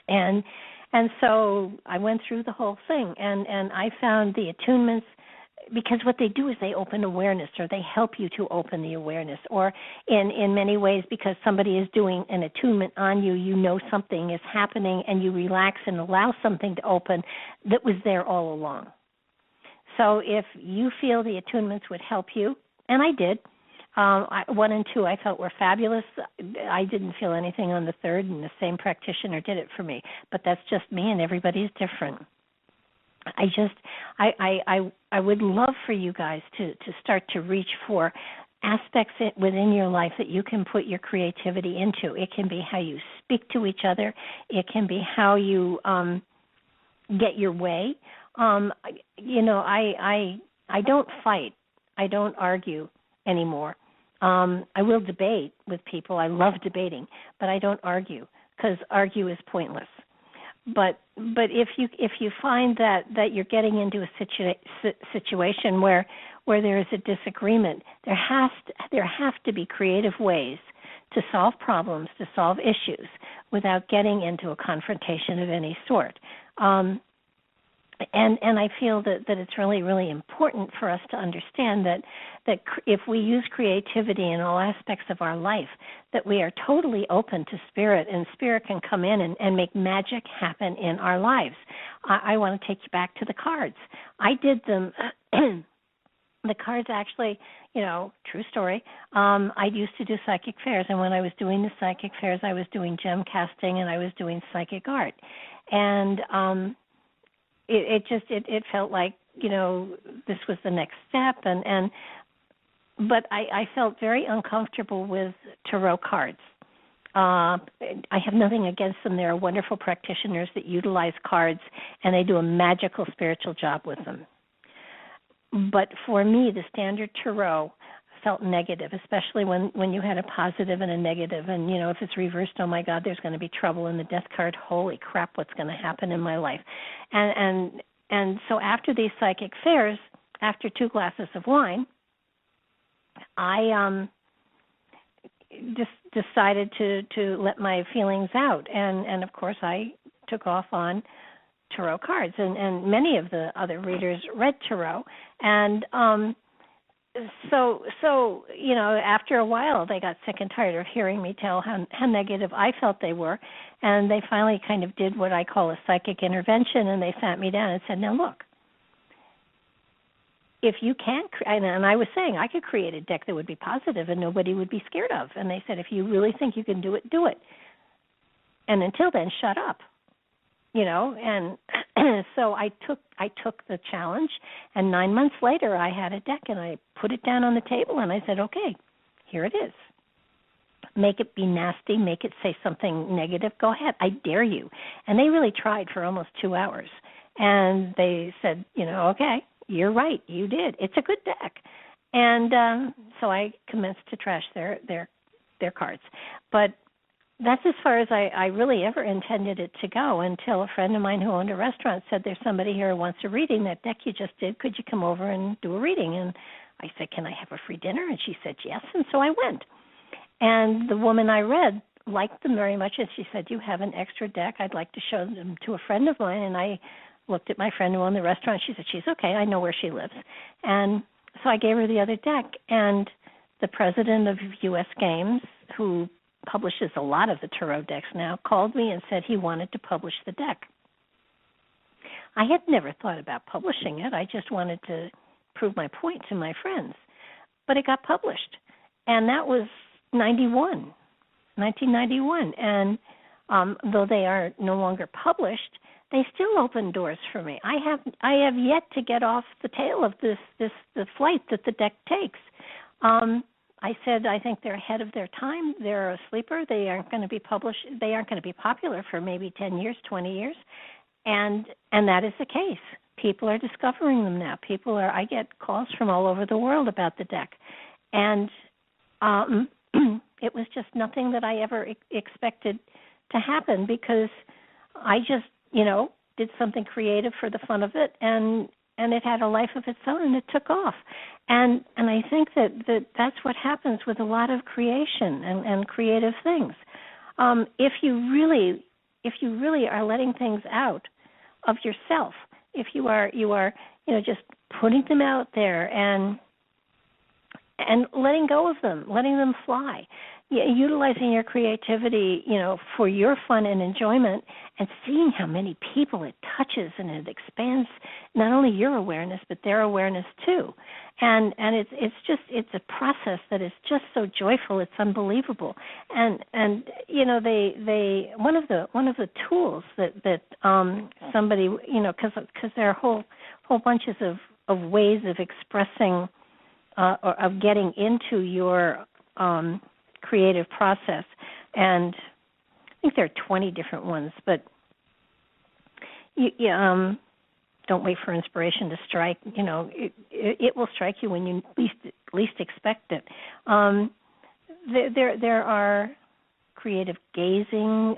and so I went through the whole thing, and I found the attunements, because what they do is they open awareness, or they help you to open the awareness, or in many ways, because somebody is doing an attunement on you, you know something is happening, and you relax and allow something to open that was there all along. So if you feel the attunements would help you, and I did, 1 and 2 I felt were fabulous. I didn't feel anything on the 3rd, and the same practitioner did it for me. But that's just me, and everybody's different. I would love for you guys to start to reach for aspects within your life that you can put your creativity into. It can be how you speak to each other. It can be how you get your way. I don't fight. I don't argue anymore. I will debate with people. I love debating, but I don't argue, because argue is pointless. But if you find that you're getting into a situation where there is a disagreement, there have to be creative ways to solve problems, to solve issues, without getting into a confrontation of any sort. And I feel that it's really, really important for us to understand that if we use creativity in all aspects of our life, that we are totally open to spirit, and spirit can come in and make magic happen in our lives. I want to take you back to the cards. I did them. The cards actually, true story. I used to do psychic fairs, and when I was doing the psychic fairs, I was doing gem casting and I was doing psychic art. And it felt like, this was the next step, but I felt very uncomfortable with tarot cards. I have nothing against them. There are wonderful practitioners that utilize cards, and they do a magical spiritual job with them. But for me, the standard tarot felt negative, especially when you had a positive and a negative. And, if it's reversed, oh, my God, there's going to be trouble. And the death card, holy crap, what's going to happen in my life? And so after these psychic fairs, after 2 glasses of wine, I just decided to let my feelings out. And of course, I took off on tarot cards. And many of the other readers read tarot. And So after a while, they got sick and tired of hearing me tell how negative I felt they were, and they finally kind of did what I call a psychic intervention, and they sat me down and said, now look, if you can't, and I was saying I could create a deck that would be positive and nobody would be scared of, and they said, if you really think you can do it, do it. And until then, shut up. And so I took the challenge, and 9 months later I had a deck, and I put it down on the table, and I said, okay, here it is. Make it be nasty, make it say something negative, go ahead, I dare you. And they really tried for almost 2 hours, and they said, okay, you're right, you did. It's a good deck. And so I commenced to trash their cards. But that's as far as I really ever intended it to go, until a friend of mine who owned a restaurant said, there's somebody here who wants a reading. That deck you just did, could you come over and do a reading? And I said, can I have a free dinner? And she said, yes. And so I went. And the woman I read liked them very much, and she said, you have an extra deck. I'd like to show them to a friend of mine. And I looked at my friend who owned the restaurant. She said, she's okay. I know where she lives. And so I gave her the other deck. And the president of U.S. Games, who publishes a lot of the tarot decks now, called me and said he wanted to publish the deck. I had never thought about publishing it. I just wanted to prove my point to my friends. But it got published. And that was 1991. And though they are no longer published, they still open doors for me. I have yet to get off the tail of the flight that the deck takes. I said I think they're ahead of their time. They're a sleeper. They aren't going to be published. They aren't going to be popular for maybe 10 years, 20 years, and that is the case. People are discovering them now. I get calls from all over the world about the deck, and it was just nothing that I ever expected to happen, because I just, did something creative for the fun of it, and it had a life of its own, and it took off. And I think that's what happens with a lot of creation and creative things. If you really are letting things out of yourself, if you are just putting them out there and letting go of them, letting them fly, utilizing your creativity, for your fun and enjoyment, and seeing how many people it touches, and it expands not only your awareness but their awareness too. And it's a process that is just so joyful, it's unbelievable. And they one of the tools that somebody, because there are whole bunches of ways of expressing or of getting into your creative process, and I think there are 20 different ones, but don't wait for inspiration to strike. It will strike you when you least expect it. There are creative gazing.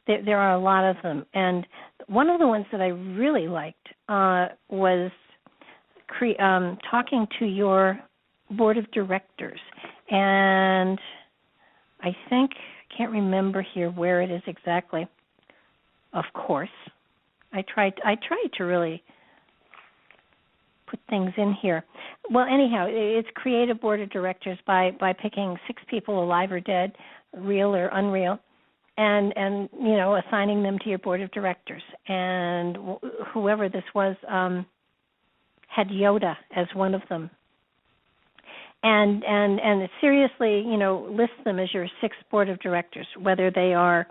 There are a lot of them, and one of the ones that I really liked was talking to your board of directors. And I can't remember here where it is exactly. Of course, I tried to really put things in here. Well, anyhow, it's creative board of directors by picking 6 people, alive or dead, real or unreal, and assigning them to your board of directors. And whoever this was had Yoda as one of them. And seriously, list them as your 6 board of directors, whether they are,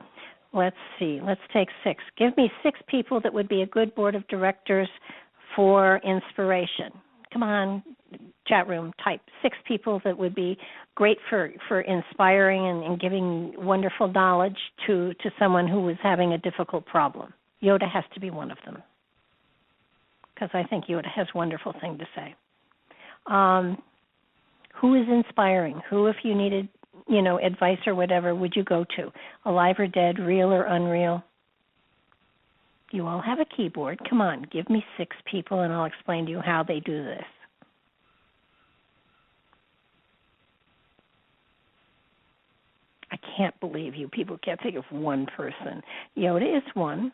let's take 6. Give me 6 people that would be a good board of directors for inspiration. Come on, chat room, type 6 people that would be great for inspiring and giving wonderful knowledge to someone who was having a difficult problem. Yoda has to be one of them, because I think Yoda has wonderful thing to say. Who is inspiring? Who, if you needed, advice or whatever, would you go to? Alive or dead, real or unreal? You all have a keyboard. Come on, give me 6 people and I'll explain to you how they do this. I can't believe you people can't think of one person. Yoda is one.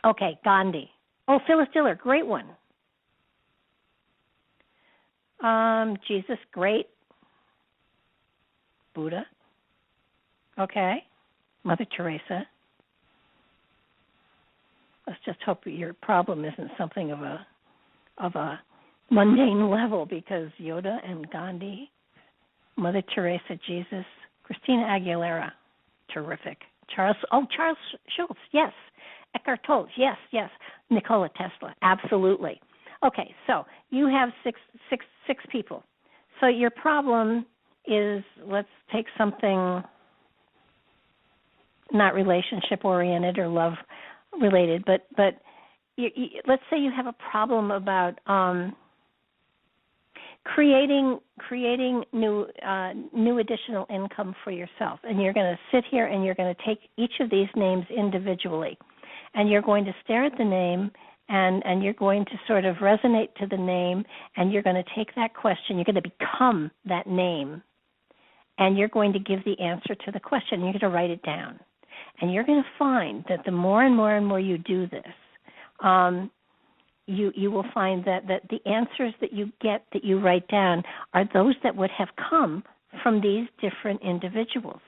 Okay, Gandhi. Oh, Phyllis Diller, great one. Jesus, great. Buddha. Okay. Mother Teresa. Let's just hope your problem isn't something of a mundane level, because Yoda and Gandhi, Mother Teresa, Jesus, Christina Aguilera, terrific. Charles Schultz, yes. Eckhart Tolle, yes. Nikola Tesla, absolutely. Okay, so you have six people. So your problem is, let's take something not relationship oriented or love related, but let's say you have a problem about creating new additional income for yourself, and you're going to sit here and you're going to take each of these names individually, and you're going to stare at the name. And you're going to sort of resonate to the name, and you're going to take that question, you're going to become that name, and you're going to give the answer to the question. You're going to write it down. And you're going to find that the more and more and more you do this, you will find that the answers that you get, that you write down, are those that would have come from these different individuals.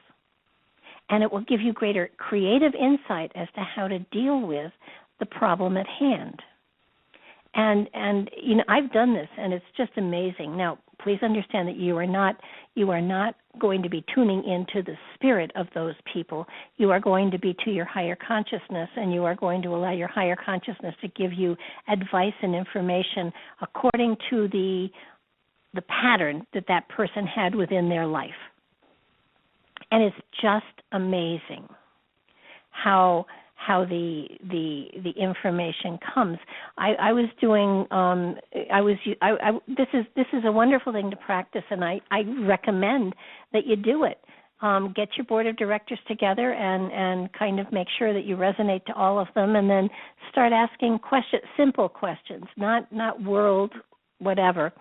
And it will give you greater creative insight as to how to deal with the problem at hand. And I've done this, and it's just amazing. Now, please understand that you are not going to be tuning into the spirit of those people. You are going to be to your higher consciousness, and you are going to allow your higher consciousness to give you advice and information according to the the pattern that that person had within their life. And it's just amazing how the information comes. I was doing this is a wonderful thing to practice, and I recommend that you do it. Get your board of directors together and kind of make sure that you resonate to all of them, and then start asking questions, simple questions, not world whatever.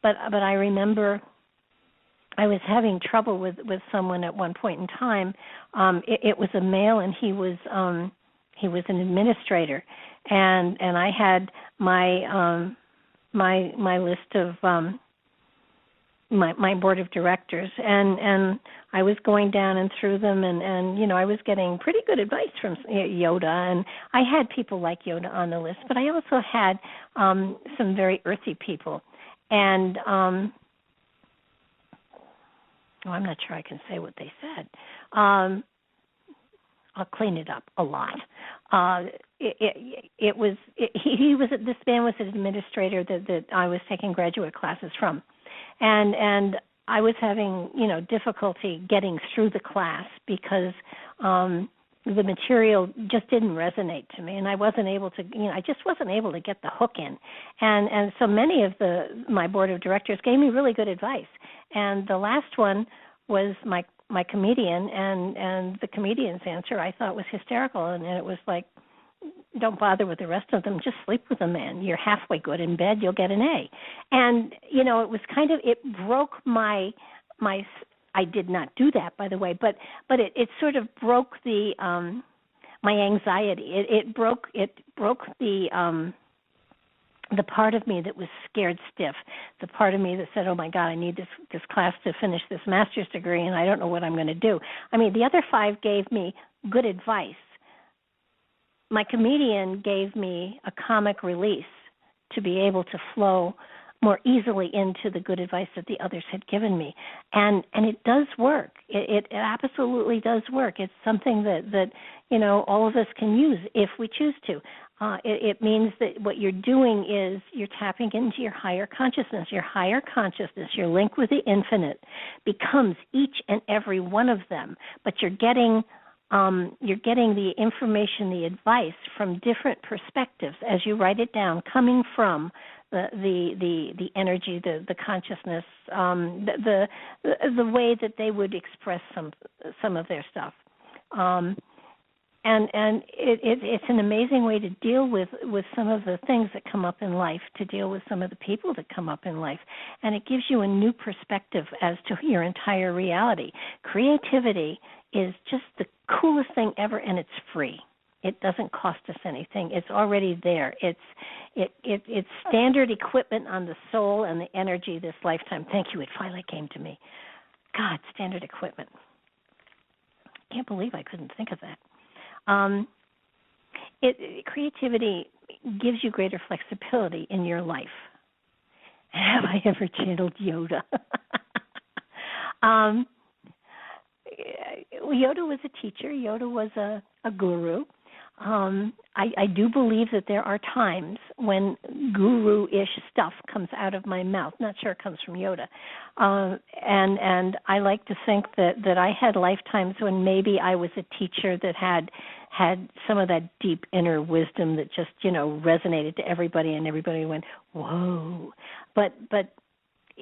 But I remember I was having trouble with someone at one point in time. It was a male, and he was an administrator, and I had my my list of my board of directors, and I was going down and through them, and you know, I was getting pretty good advice from Yoda, and I had people like Yoda on the list, but I also had some very earthy people, and I'm not sure I can say what they said. I'll clean it up a lot. This man was an administrator that I was taking graduate classes from, and I was having difficulty getting through the class because the material just didn't resonate to me, and I wasn't able to I just wasn't able to get the hook in, and so many of my board of directors gave me really good advice, and the last one was my comedian, and the comedian's answer I thought was hysterical, and it was like, don't bother with the rest of them, just sleep with a man. You're halfway good in bed, you'll get an A. And it was kind of, it broke my I did not do that, by the way, but it sort of broke the my anxiety. It broke the part of me that was scared stiff, the part of me that said, oh, my God, I need this class to finish this master's degree, and I don't know what I'm going to do. I mean, the other 5 gave me good advice. My comedian gave me a comic release to be able to flow more easily into the good advice that the others had given me. And it does work. It absolutely does work. It's something that all of us can use if we choose to. It means that what you're doing is you're tapping into your higher consciousness. Your higher consciousness, your link with the infinite, becomes each and every one of them. But you're getting the information, the advice from different perspectives as you write it down, coming from the energy, the consciousness, the way that they would express some of their stuff. And it's an amazing way to deal with some of the things that come up in life, to deal with some of the people that come up in life. And it gives you a new perspective as to your entire reality. Creativity is just the coolest thing ever, and it's free. It doesn't cost us anything. It's already there. It's standard equipment on the soul and the energy this lifetime. Thank you. It finally came to me. God, standard equipment. Can't believe I couldn't think of that. Creativity gives you greater flexibility in your life. Have I ever channeled Yoda? Yoda was a teacher. Yoda was a guru. I do believe that there are times when guru-ish stuff comes out of my mouth. Not sure it comes from Yoda. And I like to think that I had lifetimes when maybe I was a teacher that had some of that deep inner wisdom that just, resonated to everybody, and everybody went, whoa. But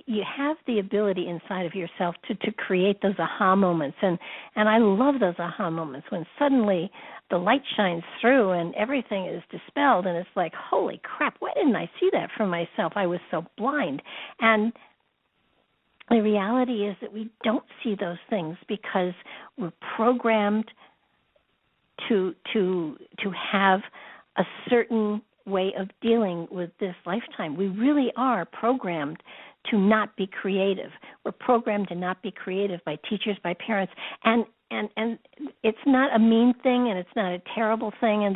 you have the ability inside of yourself to create those aha moments, and I love those aha moments when suddenly the light shines through and everything is dispelled, and it's like, holy crap, why didn't I see that for myself? I was so blind. And the reality is that we don't see those things because we're programmed to have a certain way of dealing with this lifetime. We really are programmed to not be creative. We're programmed to not be creative by teachers, by parents, and it's not a mean thing, and it's not a terrible thing, and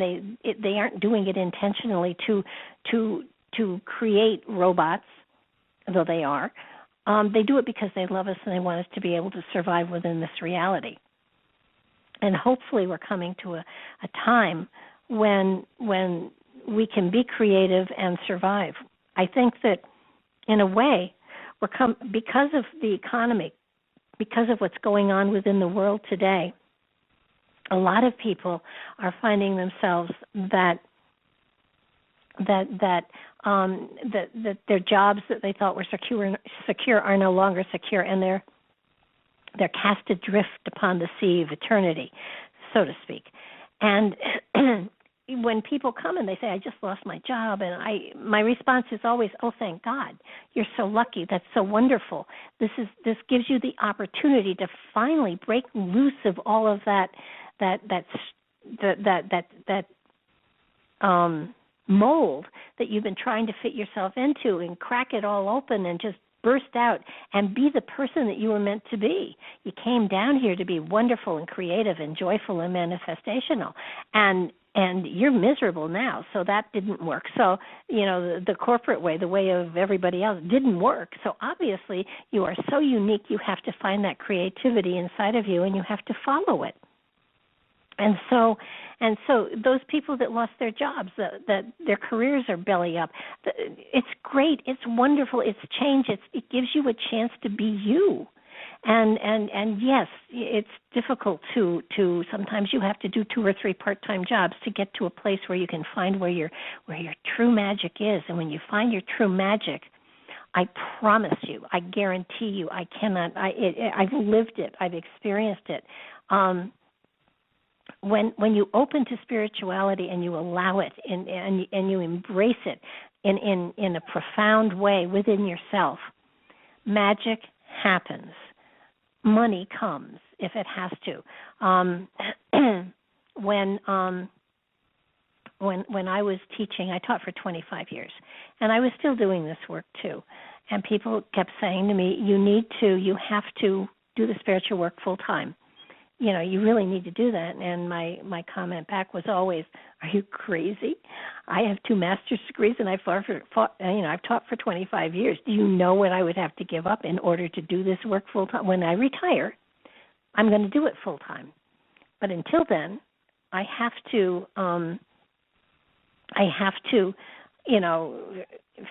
they aren't doing it intentionally to create robots, though they are. They do it because they love us and they want us to be able to survive within this reality. And hopefully we're coming to a time when we can be creative and survive. I think that in a way because of the economy, because of what's going on within the world today, a lot of people are finding themselves that their jobs that they thought were secure are no longer secure, and they're cast adrift upon the sea of eternity, so to speak. And when people come and they say, I just lost my job, and my response is always, oh, thank God. You're so lucky. That's so wonderful. This gives you the opportunity to finally break loose of all of that mold that you've been trying to fit yourself into, and crack it all open and just burst out and be the person that you were meant to be. You came down here to be wonderful and creative and joyful and manifestational, and you're miserable now, so that didn't work. So, the corporate way, the way of everybody else, didn't work. So obviously you are so unique, you have to find that creativity inside of you, and you have to follow it. And so those people that lost their jobs, that their careers are belly up, it's great, it's wonderful, it's change, it gives you a chance to be you. And yes, it's difficult to sometimes you have to do 2 or 3 part-time jobs to get to a place where you can find where your true magic is. And when you find your true magic, I promise you, I guarantee you, I've lived it, I've experienced it. When you open to spirituality and you allow it and you embrace it in a profound way within yourself, magic happens. Money comes if it has to. When I was teaching, I taught for 25 years, and I was still doing this work too. And people kept saying to me, you have to do the spiritual work full time. You really need to do that. And my comment back was always, are you crazy? I have 2 master's degrees, and I've taught for 25 years. Do you know what I would have to give up in order to do this work full time? When I retire, I'm going to do it full time. But until then, I have to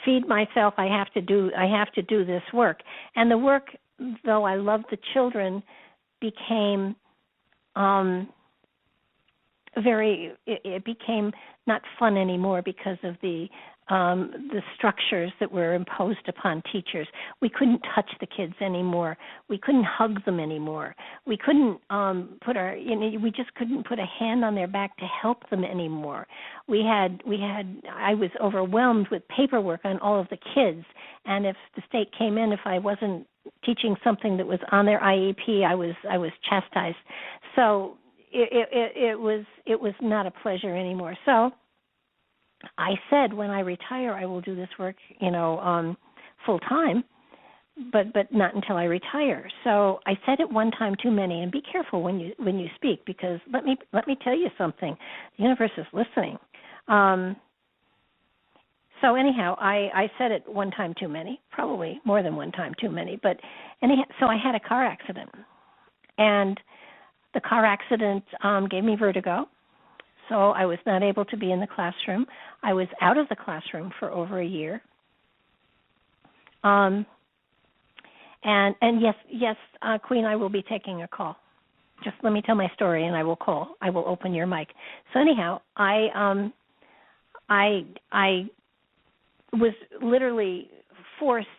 feed myself. I have to do this work. And the work, though I love the children, became it became not fun anymore because of the structures that were imposed upon teachers. We couldn't touch the kids anymore. We couldn't hug them anymore. We couldn't we just couldn't put a hand on their back to help them anymore. I was overwhelmed with paperwork on all of the kids, and if the state came in, if I wasn't teaching something that was on their IEP, I was chastised. So it was not a pleasure anymore. So I said, when I retire, I will do this work, full time, but not until I retire. So I said it one time too many, and be careful when you speak, because let me tell you something. The universe is listening. So anyhow, I said it one time too many, probably more than one time too many. But anyhow, so I had a car accident, and the car accident gave me vertigo. So I was not able to be in the classroom. I was out of the classroom for over a year. And yes, Queen, I will be taking a call. Just let me tell my story, and I will call. I will open your mic. So anyhow, I was literally forced.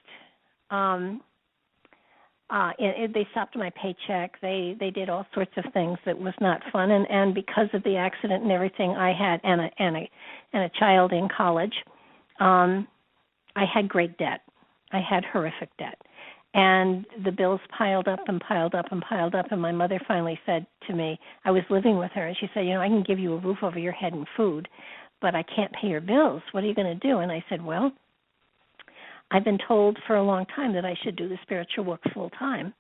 They stopped my paycheck. They did all sorts of things that was not fun. And because of the accident and everything, I had and a child in college, I had great debt. I had horrific debt, and the bills piled up and piled up and piled up. And my mother finally said to me, I was living with her, and she said, I can give you a roof over your head and food, but I can't pay your bills. What are you going to do? And I said, well, I've been told for a long time that I should do the spiritual work full time.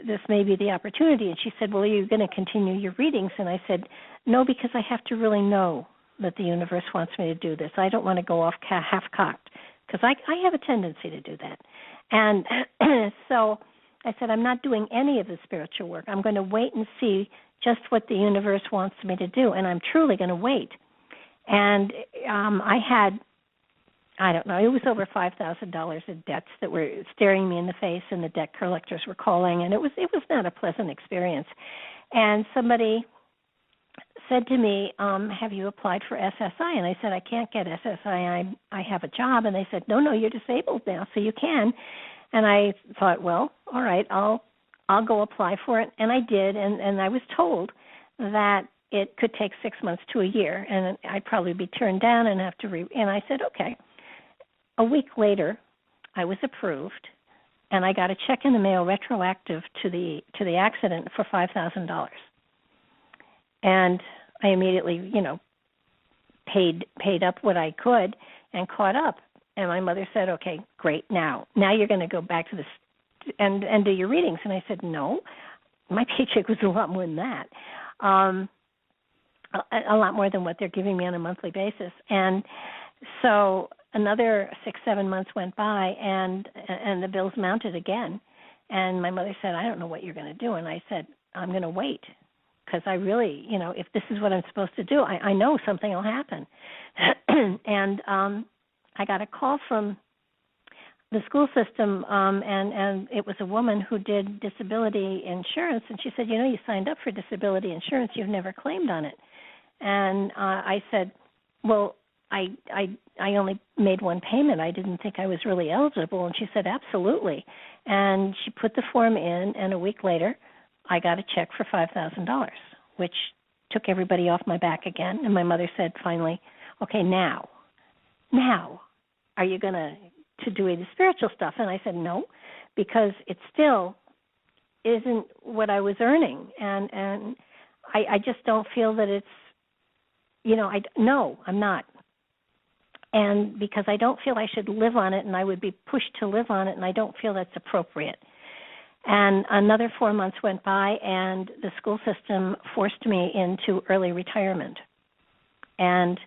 This may be the opportunity. And she said, well, are you going to continue your readings? And I said, no, because I have to really know that the universe wants me to do this. I don't want to go off half-cocked, because I have a tendency to do that. And so I said, I'm not doing any of the spiritual work. I'm going to wait and see just what the universe wants me to do, and I'm truly going to wait. And I had I don't know, it was over $5,000 in debts that were staring me in the face, and the debt collectors were calling, and it was not a pleasant experience. And somebody said to me, have you applied for SSI? And I said, I can't get SSI. I have a job. And they said, no, you're disabled now, so you can. And I thought, well, all right, I'll go apply for it. And I did, and I was told that it could take 6 months to a year, and I'd probably be turned down and have to and I said, okay. A week later, I was approved, and I got a check in the mail retroactive to the accident for $5,000. And I immediately, paid up what I could and caught up. And my mother said, okay, great, now you're going to go back to this and do your readings. And I said, no, my paycheck was a lot more than that, a lot more than what they're giving me on a monthly basis. And so another 6-7 months went by, and the bills mounted again. And my mother said, I don't know what you're going to do. And I said, I'm going to wait, because I really, if this is what I'm supposed to do, I know something will happen. And I got a call from the school system, and it was a woman who did disability insurance, and she said, you signed up for disability insurance, you've never claimed on it. And I said, well, I only made one payment. I didn't think I was really eligible. And she said, absolutely. And she put the form in, and a week later, I got a check for $5,000, which took everybody off my back again. And my mother said finally, okay, now, are you going to do the spiritual stuff? And I said, no, because it still isn't what I was earning. And I just don't feel that it's, no, I'm not. And because I don't feel I should live on it, and I would be pushed to live on it, and I don't feel that's appropriate. And another 4 months went by, and the school system forced me into early retirement. And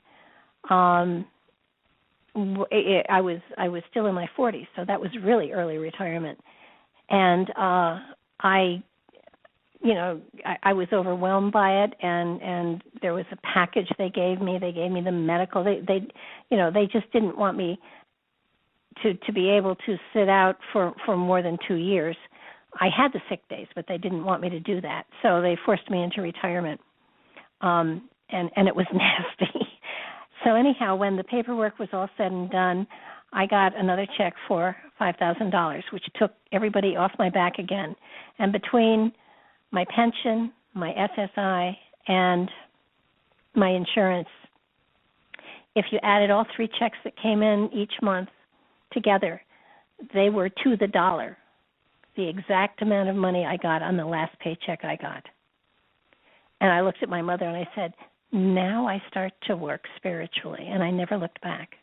I was still in my 40s, so that was really early retirement. And I was overwhelmed by it, and there was a package they gave me. They gave me the medical. They just didn't want me to be able to sit out for more than 2 years. I had the sick days, but they didn't want me to do that, so they forced me into retirement, and it was nasty. So anyhow, when the paperwork was all said and done, I got another check for $5,000, which took everybody off my back again. And between my pension, my SSI, and my insurance, if you added all 3 checks that came in each month together, they were to the dollar the exact amount of money I got on the last paycheck I got. And I looked at my mother and I said, now I start to work spiritually, and I never looked back.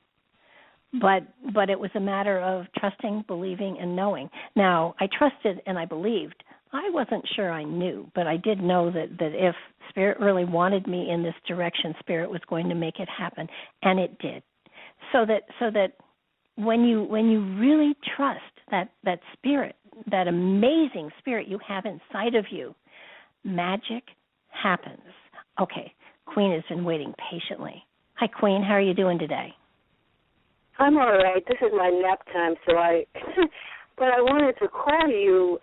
But it was a matter of trusting, believing, and knowing. Now, I trusted and I believed. I wasn't sure I knew, but I did know that if Spirit really wanted me in this direction, Spirit was going to make it happen, and it did. So that when you really trust that Spirit, that amazing Spirit you have inside of you, magic happens. Okay, Queen has been waiting patiently. Hi, Queen. How are you doing today? I'm all right. This is my nap time, but I wanted to call you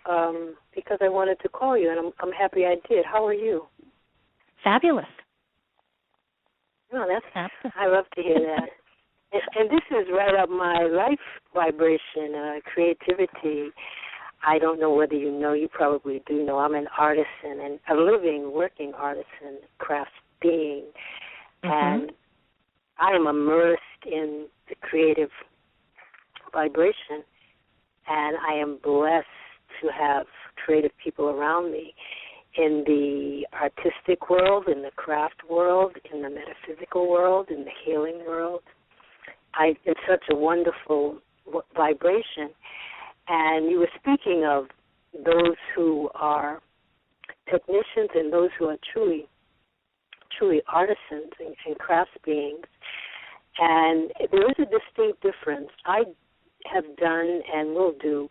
because I wanted to call you, and I'm happy I did. How are you? Fabulous. Oh, I love to hear that. and this is right up my life vibration, creativity. I don't know whether you know, you probably do know, I'm an artisan and a living, working artisan, craft being, and I am immersed in the creative vibration, and I am blessed to have creative people around me in the artistic world, in the craft world, in the metaphysical world, in the healing world. It's such a wonderful vibration. And you were speaking of those who are technicians and those who are truly artisans and crafts beings. And there is a distinct difference. I have done and will do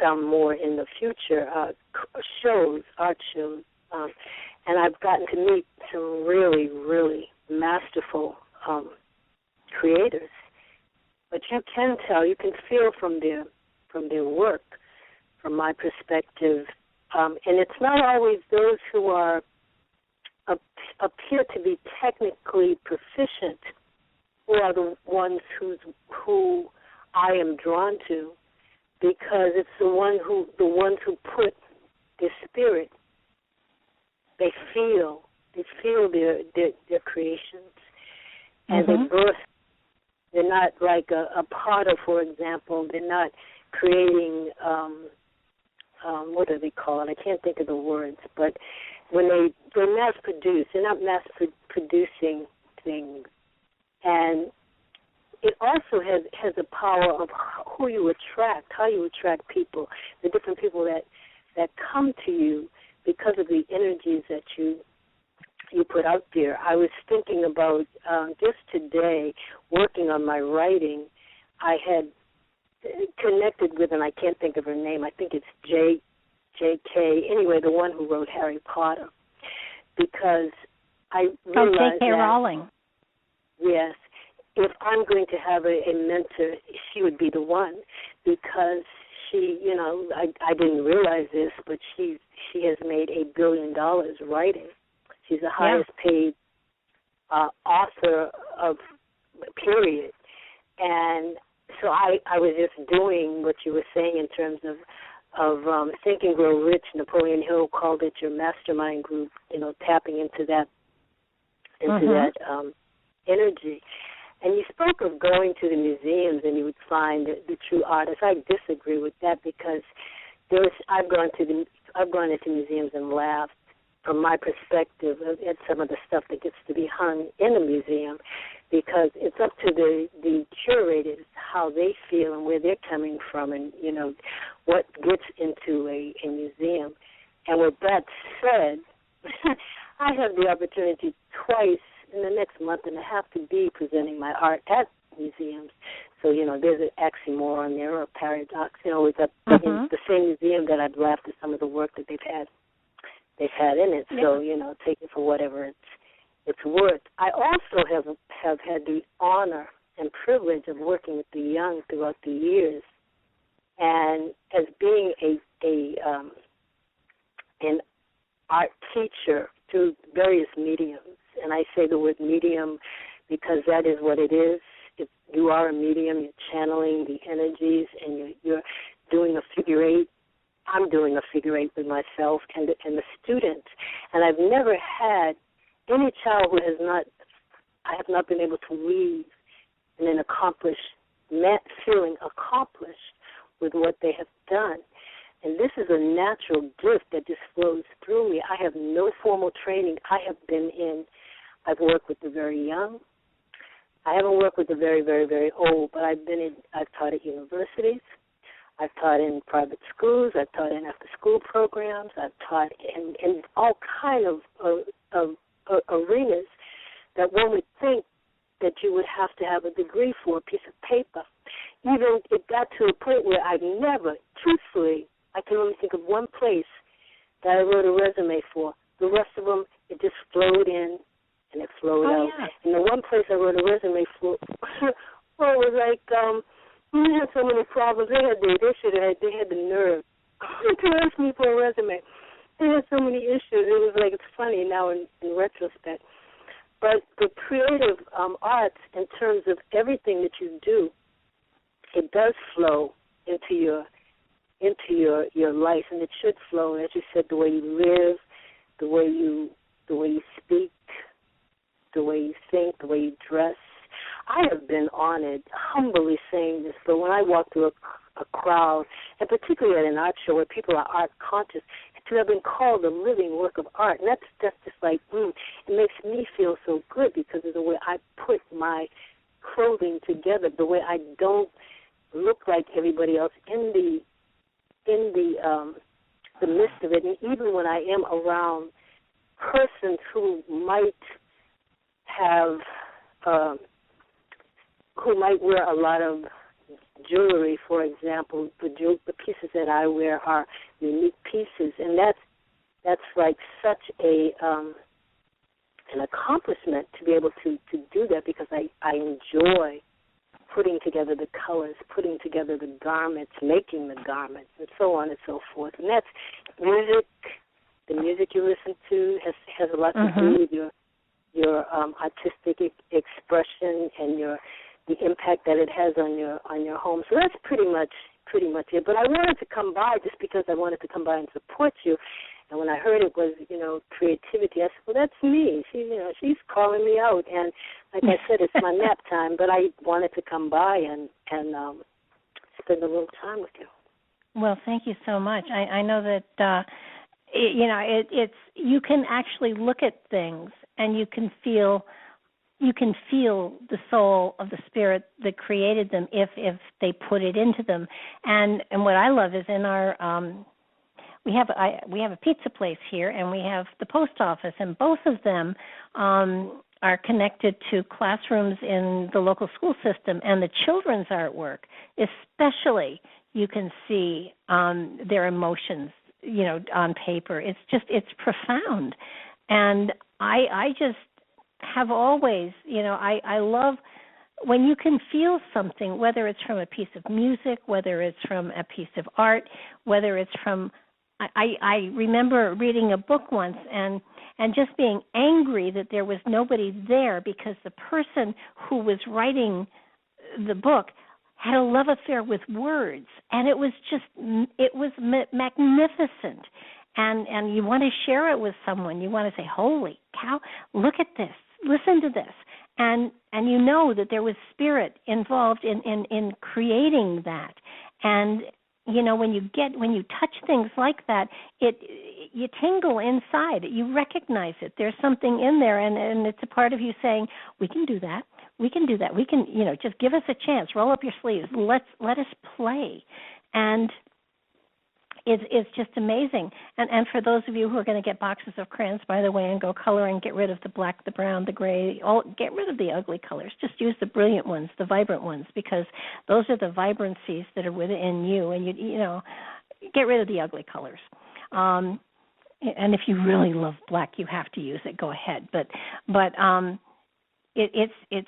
some more in the future, shows, art shows, and I've gotten to meet some really, really masterful creators. But you can tell, you can feel from their work, from my perspective, and it's not always those who are appear to be technically proficient who are the ones who I am drawn to, because it's the ones who put their spirit. They feel their creations, and they burst. They're not like a potter, for example. They're not creating, what do they call it? I can't think of the words. But when they're mass-produced, they're not mass-producing things. And it also has a power of who you attract, how you attract people, the different people that come to you because of the energies that you put out there. I was thinking about just today, working on my writing, I had connected with, and I can't think of her name, I think it's J.K., anyway, the one who wrote Harry Potter, because I realized J.K. Rowling. Yes. If I'm going to have a mentor, she would be the one, because she, I didn't realize this, but she has made $1 billion writing. She's the highest paid author of period. And so I was just doing what you were saying in terms of Think and Grow Rich. Napoleon Hill called it your mastermind group, tapping into that energy. And you spoke of going to the museums and you would find the true artists. I disagree with that, because I've gone into museums and laughed from my perspective at some of the stuff that gets to be hung in a museum, because it's up to the curators how they feel and where they're coming from, and what gets into a museum. And with that said, I have the opportunity twice in the next month and a half to be presenting my art at museums. So, there's an oxymoron there, or a paradox. It's the same museum that I've laughed at some of the work that they've had in it. Yeah. So, take it for whatever it's worth. I also have had the honor and privilege of working with the young throughout the years, and as being an art teacher through various mediums. And I say the word medium because that is what it is. You are a medium. You're channeling the energies, and you're doing a figure eight. I'm doing a figure eight with myself and the students. And I've never had any child I have not been able to leave and then feeling accomplished with what they have done. And this is a natural gift that just flows through me. I have no formal training. I've worked with the very young. I haven't worked with the very, very, very old, but I've taught at universities. I've taught in private schools. I've taught in after-school programs. I've taught in all kind of arenas that one would think that you would have to have a degree for, a piece of paper. Even it got to a point where truthfully, I can only think of one place that I wrote a resume for. The rest of them, it just flowed in and it flowed out. Yeah. And the one place I wrote a resume for, it was like, we had so many problems. They had the nerve to ask me for a resume. They had so many issues. It was like, it's funny now in retrospect. But the creative arts, in terms of everything that you do, it does flow into your life, and it should flow. As you said, the way you live, the way you speak, the way you think, the way you dress. I have been honored, humbly saying this, but when I walk through a crowd, and particularly at an art show where people are art conscious, to have been called a living work of art, and that's just like, it makes me feel so good because of the way I put my clothing together, the way I don't look like everybody else in the midst of it, and even when I am around persons who might have who might wear a lot of jewelry, for example. The pieces that I wear are unique pieces, and that's like such an accomplishment to be able to do that, because I enjoy putting together the colors, putting together the garments, making the garments, and so on and so forth. And that's music. The music you listen to has a lot to do with your artistic expression and the impact that it has on your home. So that's pretty much it. But I wanted to come by just because I wanted to come by and support you. And when I heard it was, creativity, I said, well, that's me. She's calling me out. And like I said, it's my nap time, but I wanted to come by and spend a little time with you. Well, thank you so much. I know that, it's you can actually look at things and you can feel the soul of the spirit that created them if they put it into them. And what I love is in our we have a pizza place here, and we have the post office, and both of them are connected to classrooms in the local school system. And the children's artwork, especially, you can see their emotions, on paper. It's profound, and I just have always, I love when you can feel something, whether it's from a piece of music, whether it's from a piece of art, whether it's from I remember reading a book once and just being angry that there was nobody there because the person who was writing the book had a love affair with words, and it was magnificent. And you want to share it with someone. You want to say, holy cow, look at this, listen to this. And you know that there was spirit involved in creating that. And when you touch things like that, you tingle inside. You recognize it. There's something in there, and it's a part of you saying, we can do that. We can do that. We can, just give us a chance. Roll up your sleeves. Let us play. And it's just amazing. And for those of you who are going to get boxes of crayons, by the way, and go color and get rid of the black, the brown, the gray, get rid of the ugly colors. Just use the brilliant ones, the vibrant ones, because those are the vibrancies that are within you. And you get rid of the ugly colors. And if you really love black, you have to use it. Go ahead. But it's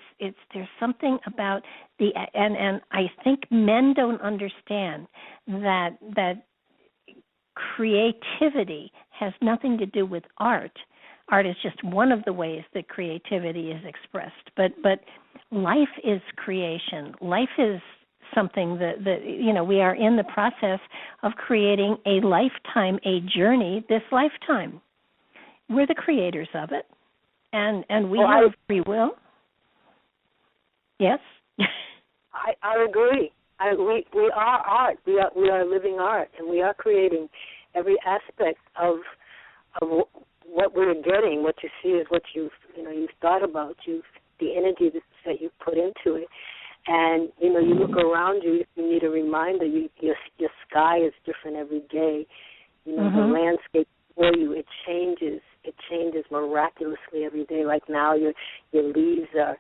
there's something about and I think men don't understand that creativity has nothing to do with art. Art is just one of the ways that creativity is expressed. But life is creation. Life is something that we are in the process of creating a lifetime, a journey this lifetime. We're the creators of it, and we have free will. Yes? I agree. We are art. We are living art, and we are creating every aspect of what we're getting. What you see is what you've thought about. The energy that you put into it, and you look around you. You need a reminder. Your sky is different every day. The landscape for you it changes. It changes miraculously every day. Like now, your leaves are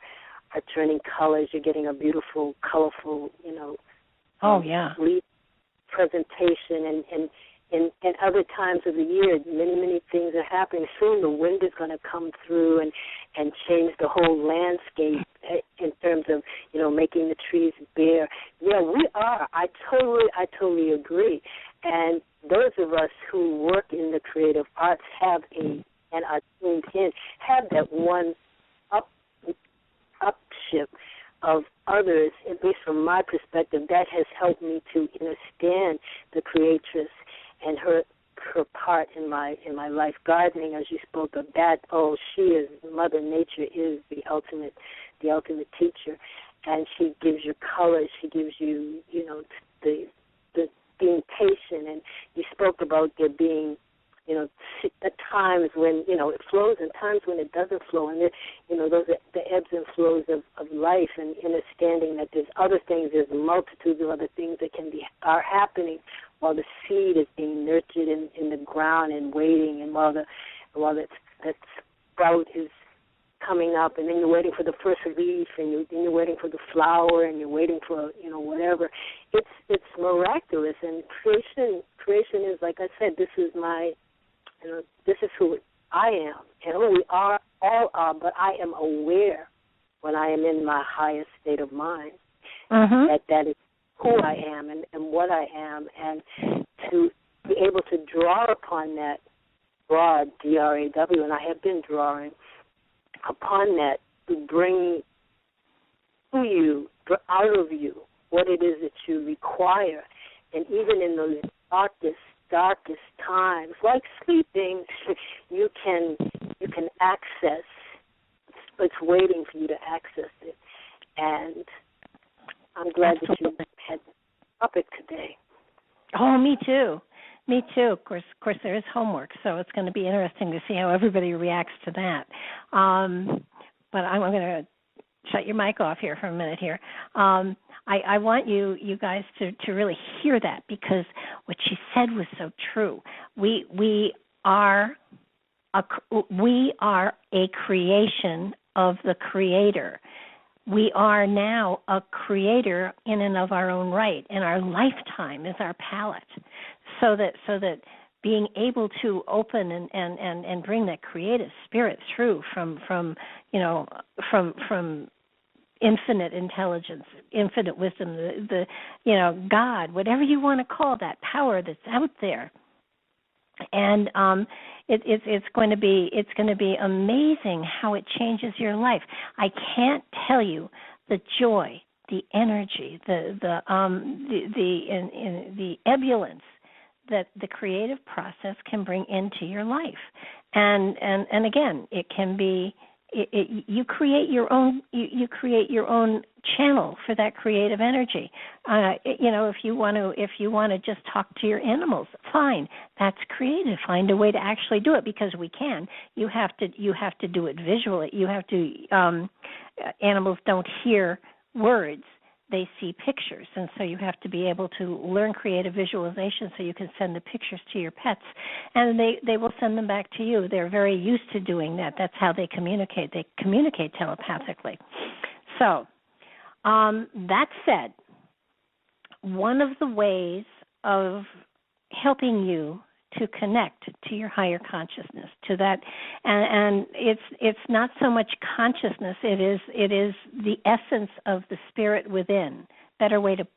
turning colors. You're getting a beautiful, colorful, leaf presentation, and other times of the year, many things are happening. Soon the wind is going to come through and change the whole landscape in terms of, making the trees bare. Yeah, we are. I totally agree. And those of us who work in the creative arts and are tuned in, have that one upshift of others, at least from my perspective, that has helped me to understand the creatress and her part in my life. Gardening, as you spoke of, that she is Mother Nature is the ultimate teacher, and she gives you colors. She gives you the being patient, and you spoke about there being at times when it flows and times when it doesn't flow, and those are the ebbs and flows of life, and understanding that there's other things, there's multitudes of other things that are happening while the seed is being nurtured in the ground and waiting, and while that sprout is coming up, and then you're waiting for the first leaf, and then you're waiting for the flower, and you're waiting for whatever. It's miraculous, and creation is, like I said, this is my this is who I am, and who we all are, but I am aware when I am in my highest state of mind. that is who I am and what I am, and to be able to draw upon that broad, D-R-A-W, and I have been drawing upon that to bring to you, out of you, what it is that you require. And even in those darkest times, like sleeping, you can access. It's waiting for you to access it. And I'm glad that you had the topic today. Oh, me too. Me too. Of course, there is homework, so it's going to be interesting to see how everybody reacts to that. But I'm going to shut your mic off here for a minute here. I want you guys to really hear that, because what she said was so true. We are a creation of the Creator. We are now a creator in and of our own right, and our lifetime is our palette. So that being able to open and bring that creative spirit through from infinite intelligence, infinite wisdom, the God, whatever you want to call that power that's out there. And it's going to be amazing how it changes your life. I can't tell you the joy, the energy, the ebullience that the creative process can bring into your life. And again, it can be you create your own channel for that creative energy. If you want to just talk to your animals, fine, that's creative. Find a way to actually do it, because we can. You have to do it visually. You have to. Animals don't hear words. They see pictures, and so you have to be able to learn creative visualization so you can send the pictures to your pets, and they will send them back to you. They're very used to doing that. That's how they communicate. They communicate telepathically. So, that said, one of the ways of helping you to connect to your higher consciousness, to that, and it's not so much consciousness. It is the essence of the spirit within. Better way to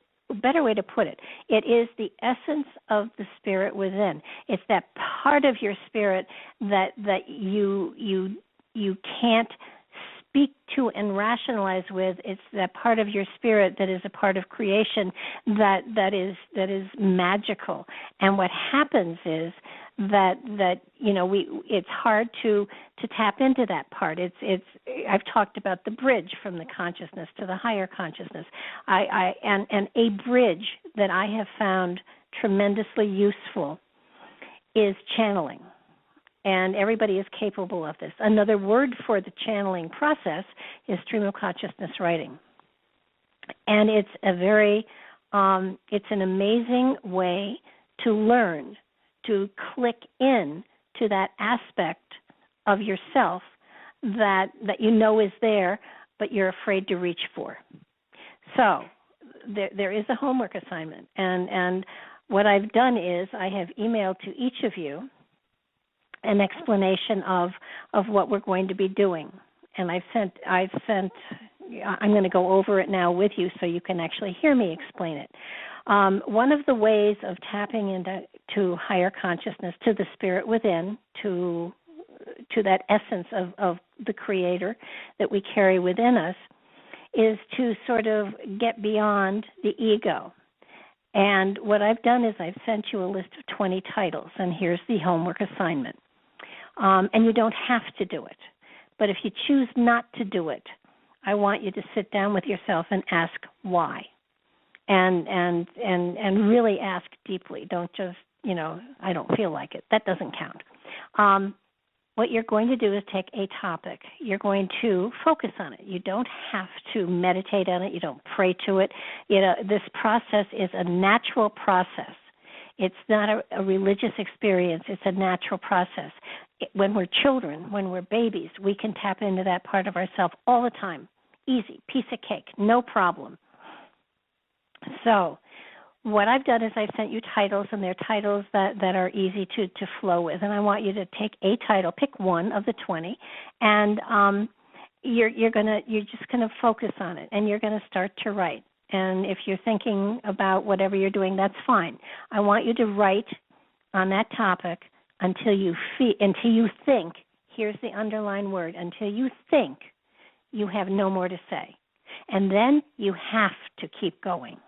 put it. It is the essence of the spirit within. It's that part of your spirit that you can't speak to and rationalize with. It's that part of your spirit that is a part of creation that is magical. And what happens is that it's hard to tap into that part. I've talked about the bridge from the consciousness to the higher consciousness. And a bridge that I have found tremendously useful is channeling. And everybody is capable of this. Another word for the channeling process is stream of consciousness writing. And it's it's an amazing way to learn to click in to that aspect of yourself that is there, but you're afraid to reach for. So there is a homework assignment. And what I've done is I have emailed to each of you an explanation of what we're going to be doing. And I'm going to go over it now with you so you can actually hear me explain it. One of the ways of tapping into higher consciousness, to the spirit within, to that essence of the Creator that we carry within us, is to sort of get beyond the ego. And what I've done is I've sent you a list of 20 titles, and here's the homework assignment. And you don't have to do it. But if you choose not to do it, I want you to sit down with yourself and ask why. And really ask deeply. Don't just, I don't feel like it. That doesn't count. What you're going to do is take a topic. You're going to focus on it. You don't have to meditate on it. You don't pray to it. This process is a natural process. It's not a religious experience. It's a natural process. When we're children, when we're babies, we can tap into that part of ourselves all the time. Easy, piece of cake, no problem. So what I've done is I've sent you titles, and they're titles that are easy to flow with. And I want you to take a title, pick one of the 20, and you're just going to focus on it, and you're going to start to write. And if you're thinking about whatever you're doing, that's fine. I want you to write on that topic until you think, here's the underlined word, until you think you have no more to say. And then you have to keep going.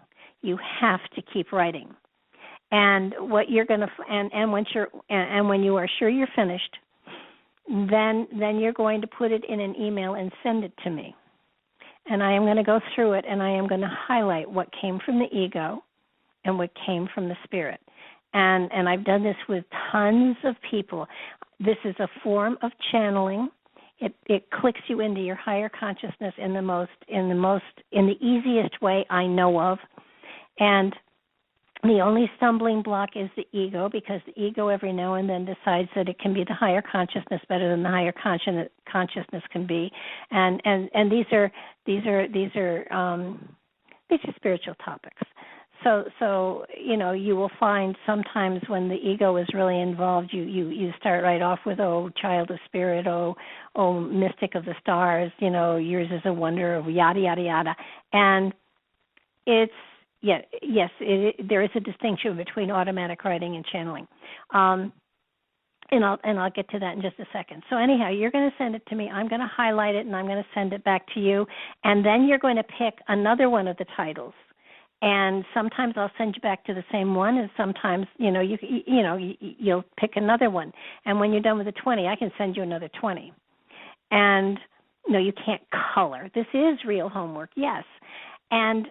You have to keep writing. And what you're going to when you are sure you're finished, then you're going to put it in an email and send it to me. And I am going to go through it, and I am going to highlight what came from the ego and what came from the spirit. And I've done this with tons of people. This is a form of channeling. It clicks you into your higher consciousness in the easiest way I know of. And the only stumbling block is the ego, because the ego every now and then decides that it can be the higher consciousness better than the higher consciousness can be, and these are spiritual topics. So you will find sometimes when the ego is really involved, you start right off with, oh, child of spirit, oh, mystic of the stars, yours is a wonder, of yada yada yada, and it's. Yeah, yes, there is a distinction between automatic writing and channeling, and I'll get to that in just a second. So anyhow, you're going to send it to me. I'm going to highlight it, and I'm going to send it back to you, and then you're going to pick another one of the titles. And sometimes I'll send you back to the same one, and sometimes you'll pick another one. And when you're done with the 20, I can send you another 20. And no, you can't color. This is real homework, yes. And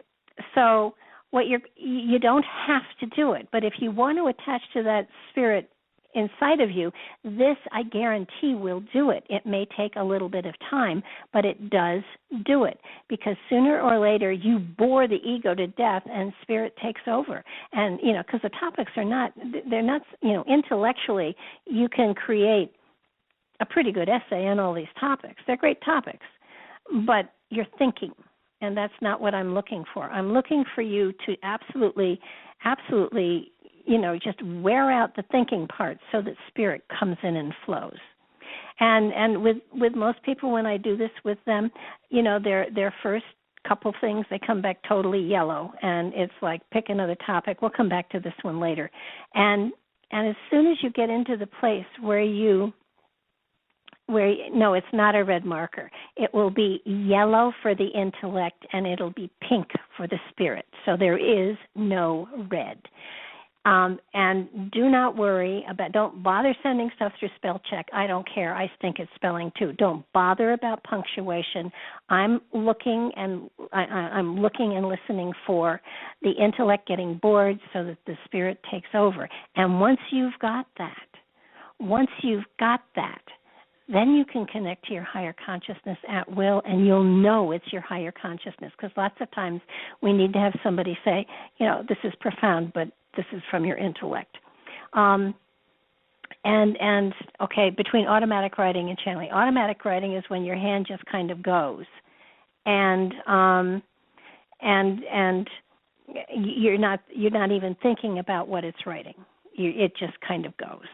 so. You don't have to do it, but if you want to attach to that spirit inside of you, this, I guarantee, will do it. It may take a little bit of time, but it does do it, because sooner or later you bore the ego to death and spirit takes over. And, because the topics they're not, intellectually, you can create a pretty good essay on all these topics. They're great topics, but you're thinking. And that's not what I'm looking for. I'm looking for you to absolutely, just wear out the thinking part so that spirit comes in and flows. And with most people, when I do this with them, their first couple things, they come back totally yellow, and it's like, pick another topic. We'll come back to this one later. And as soon as you get into the place where no, it's not a red marker. It will be yellow for the intellect, and it'll be pink for the spirit. So there is no red. And do not worry don't bother sending stuff through spell check. I don't care. I stink at spelling too. Don't bother about punctuation. I'm looking and listening for the intellect getting bored so that the spirit takes over. And once you've got that, then you can connect to your higher consciousness at will, and you'll know it's your higher consciousness, because lots of times we need to have somebody say, this is profound, but this is from your intellect. Between automatic writing and channeling. Automatic writing is when your hand just kind of goes, and you're not even thinking about what it's writing. It just kind of goes.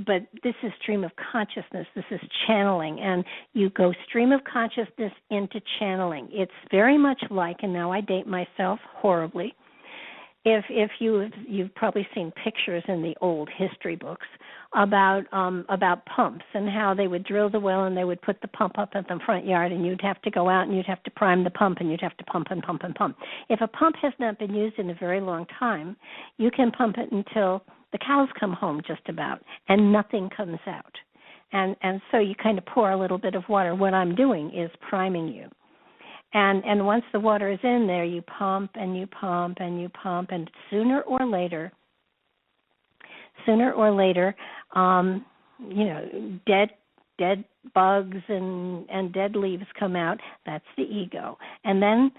But this is stream of consciousness. This is channeling, and you go stream of consciousness into channeling. It's very much like, and now I date myself horribly, if you've probably seen pictures in the old history books about pumps and how they would drill the well and they would put the pump up at the front yard, and you'd have to go out and you'd have to prime the pump, and you'd have to pump and pump and pump. If a pump has not been used in a very long time, you can pump it until the cows come home just about, and nothing comes out. And so you kind of pour a little bit of water. What I'm doing is priming you. And once the water is in there, you pump and you pump and you pump, and sooner or later, dead bugs and dead leaves come out. That's the ego. And then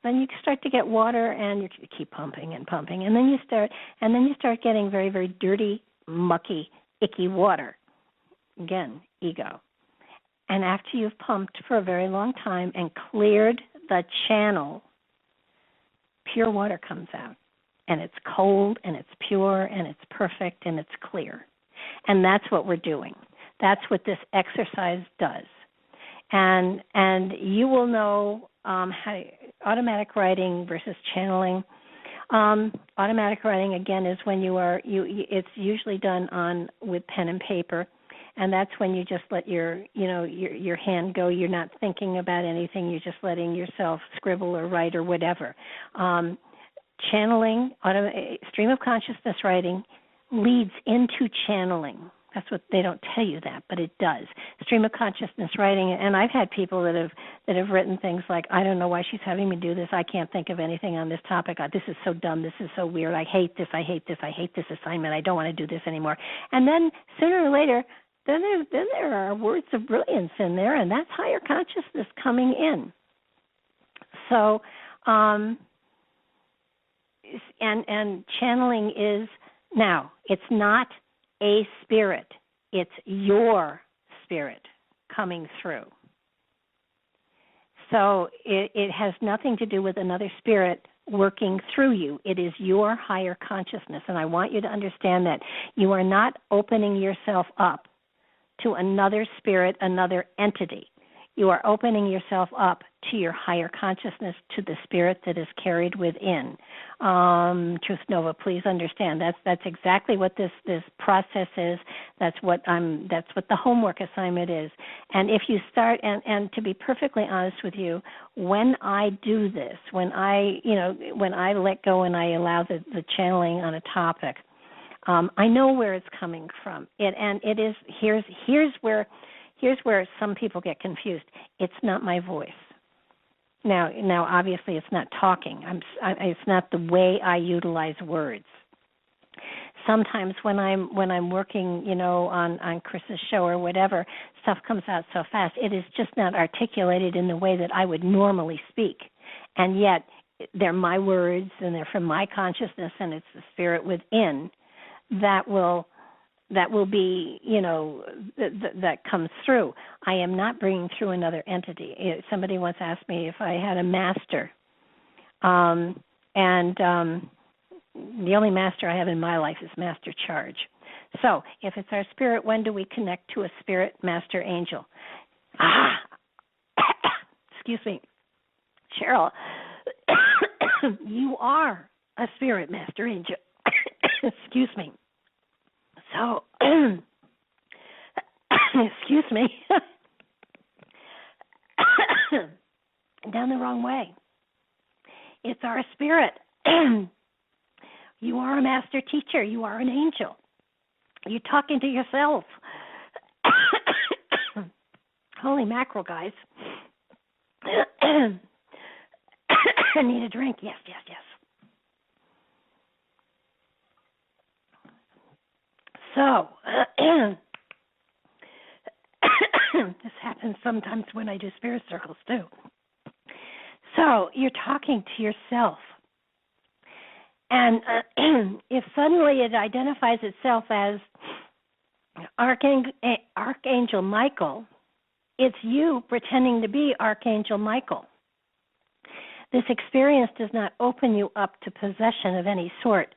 you start to get water, and you keep pumping and pumping, and then you start getting very, very dirty, mucky, icky water. Again, ego. And after you've pumped for a very long time and cleared the channel, pure water comes out. And it's cold, and it's pure, and it's perfect, and it's clear. And that's what we're doing. That's what this exercise does. And you will know automatic writing versus channeling. Automatic writing, again, is when it's usually done with pen and paper, and that's when you just let your hand go. You're not thinking about anything. You're just letting yourself scribble or write or whatever. Channeling, stream of consciousness writing, leads into channeling. That's what they don't tell you that, but it does. Stream of consciousness writing, and I've had people that have written things like, I don't know why she's having me do this. I can't think of anything on this topic. This is so dumb. This is so weird. I hate this. I hate this. I hate this assignment. I don't want to do this anymore. And then sooner or later, then there are words of brilliance in there, and that's higher consciousness coming in. So, and channeling is, now, it's not a spirit. It's your spirit coming through. So it has nothing to do with another spirit working through you. It is your higher consciousness. And I want you to understand that you are not opening yourself up to another spirit, another entity. You are opening yourself up to your higher consciousness, to the spirit that is carried within. Truth Nova, please understand that's exactly what this process is. That's what the homework assignment is. And if you start, and to be perfectly honest with you, when I do this, when I let go and I allow the channeling on a topic, I know where it's coming from. Here's where some people get confused. It's not my voice. Now, obviously, it's not talking. It's not the way I utilize words. Sometimes when I'm working, on Chris's show or whatever, stuff comes out so fast. It is just not articulated in the way that I would normally speak, and yet they're my words and they're from my consciousness, and it's the spirit within that will be, that comes through. I am not bringing through another entity. Somebody once asked me if I had a master, and the only master I have in my life is Master Charge. So if it's our spirit, when do we connect to a spirit master angel? Excuse me, Cheryl, you are a spirit master angel. Excuse me. So, excuse me, down the wrong way. It's our spirit. You are a master teacher. You are an angel. You're talking to yourself. Holy mackerel, guys. I need a drink. Yes. So, this happens sometimes when I do spirit circles too. So, you're talking to yourself. And if suddenly it identifies itself as Archangel Michael, it's you pretending to be Archangel Michael. This experience does not open you up to possession of any sort.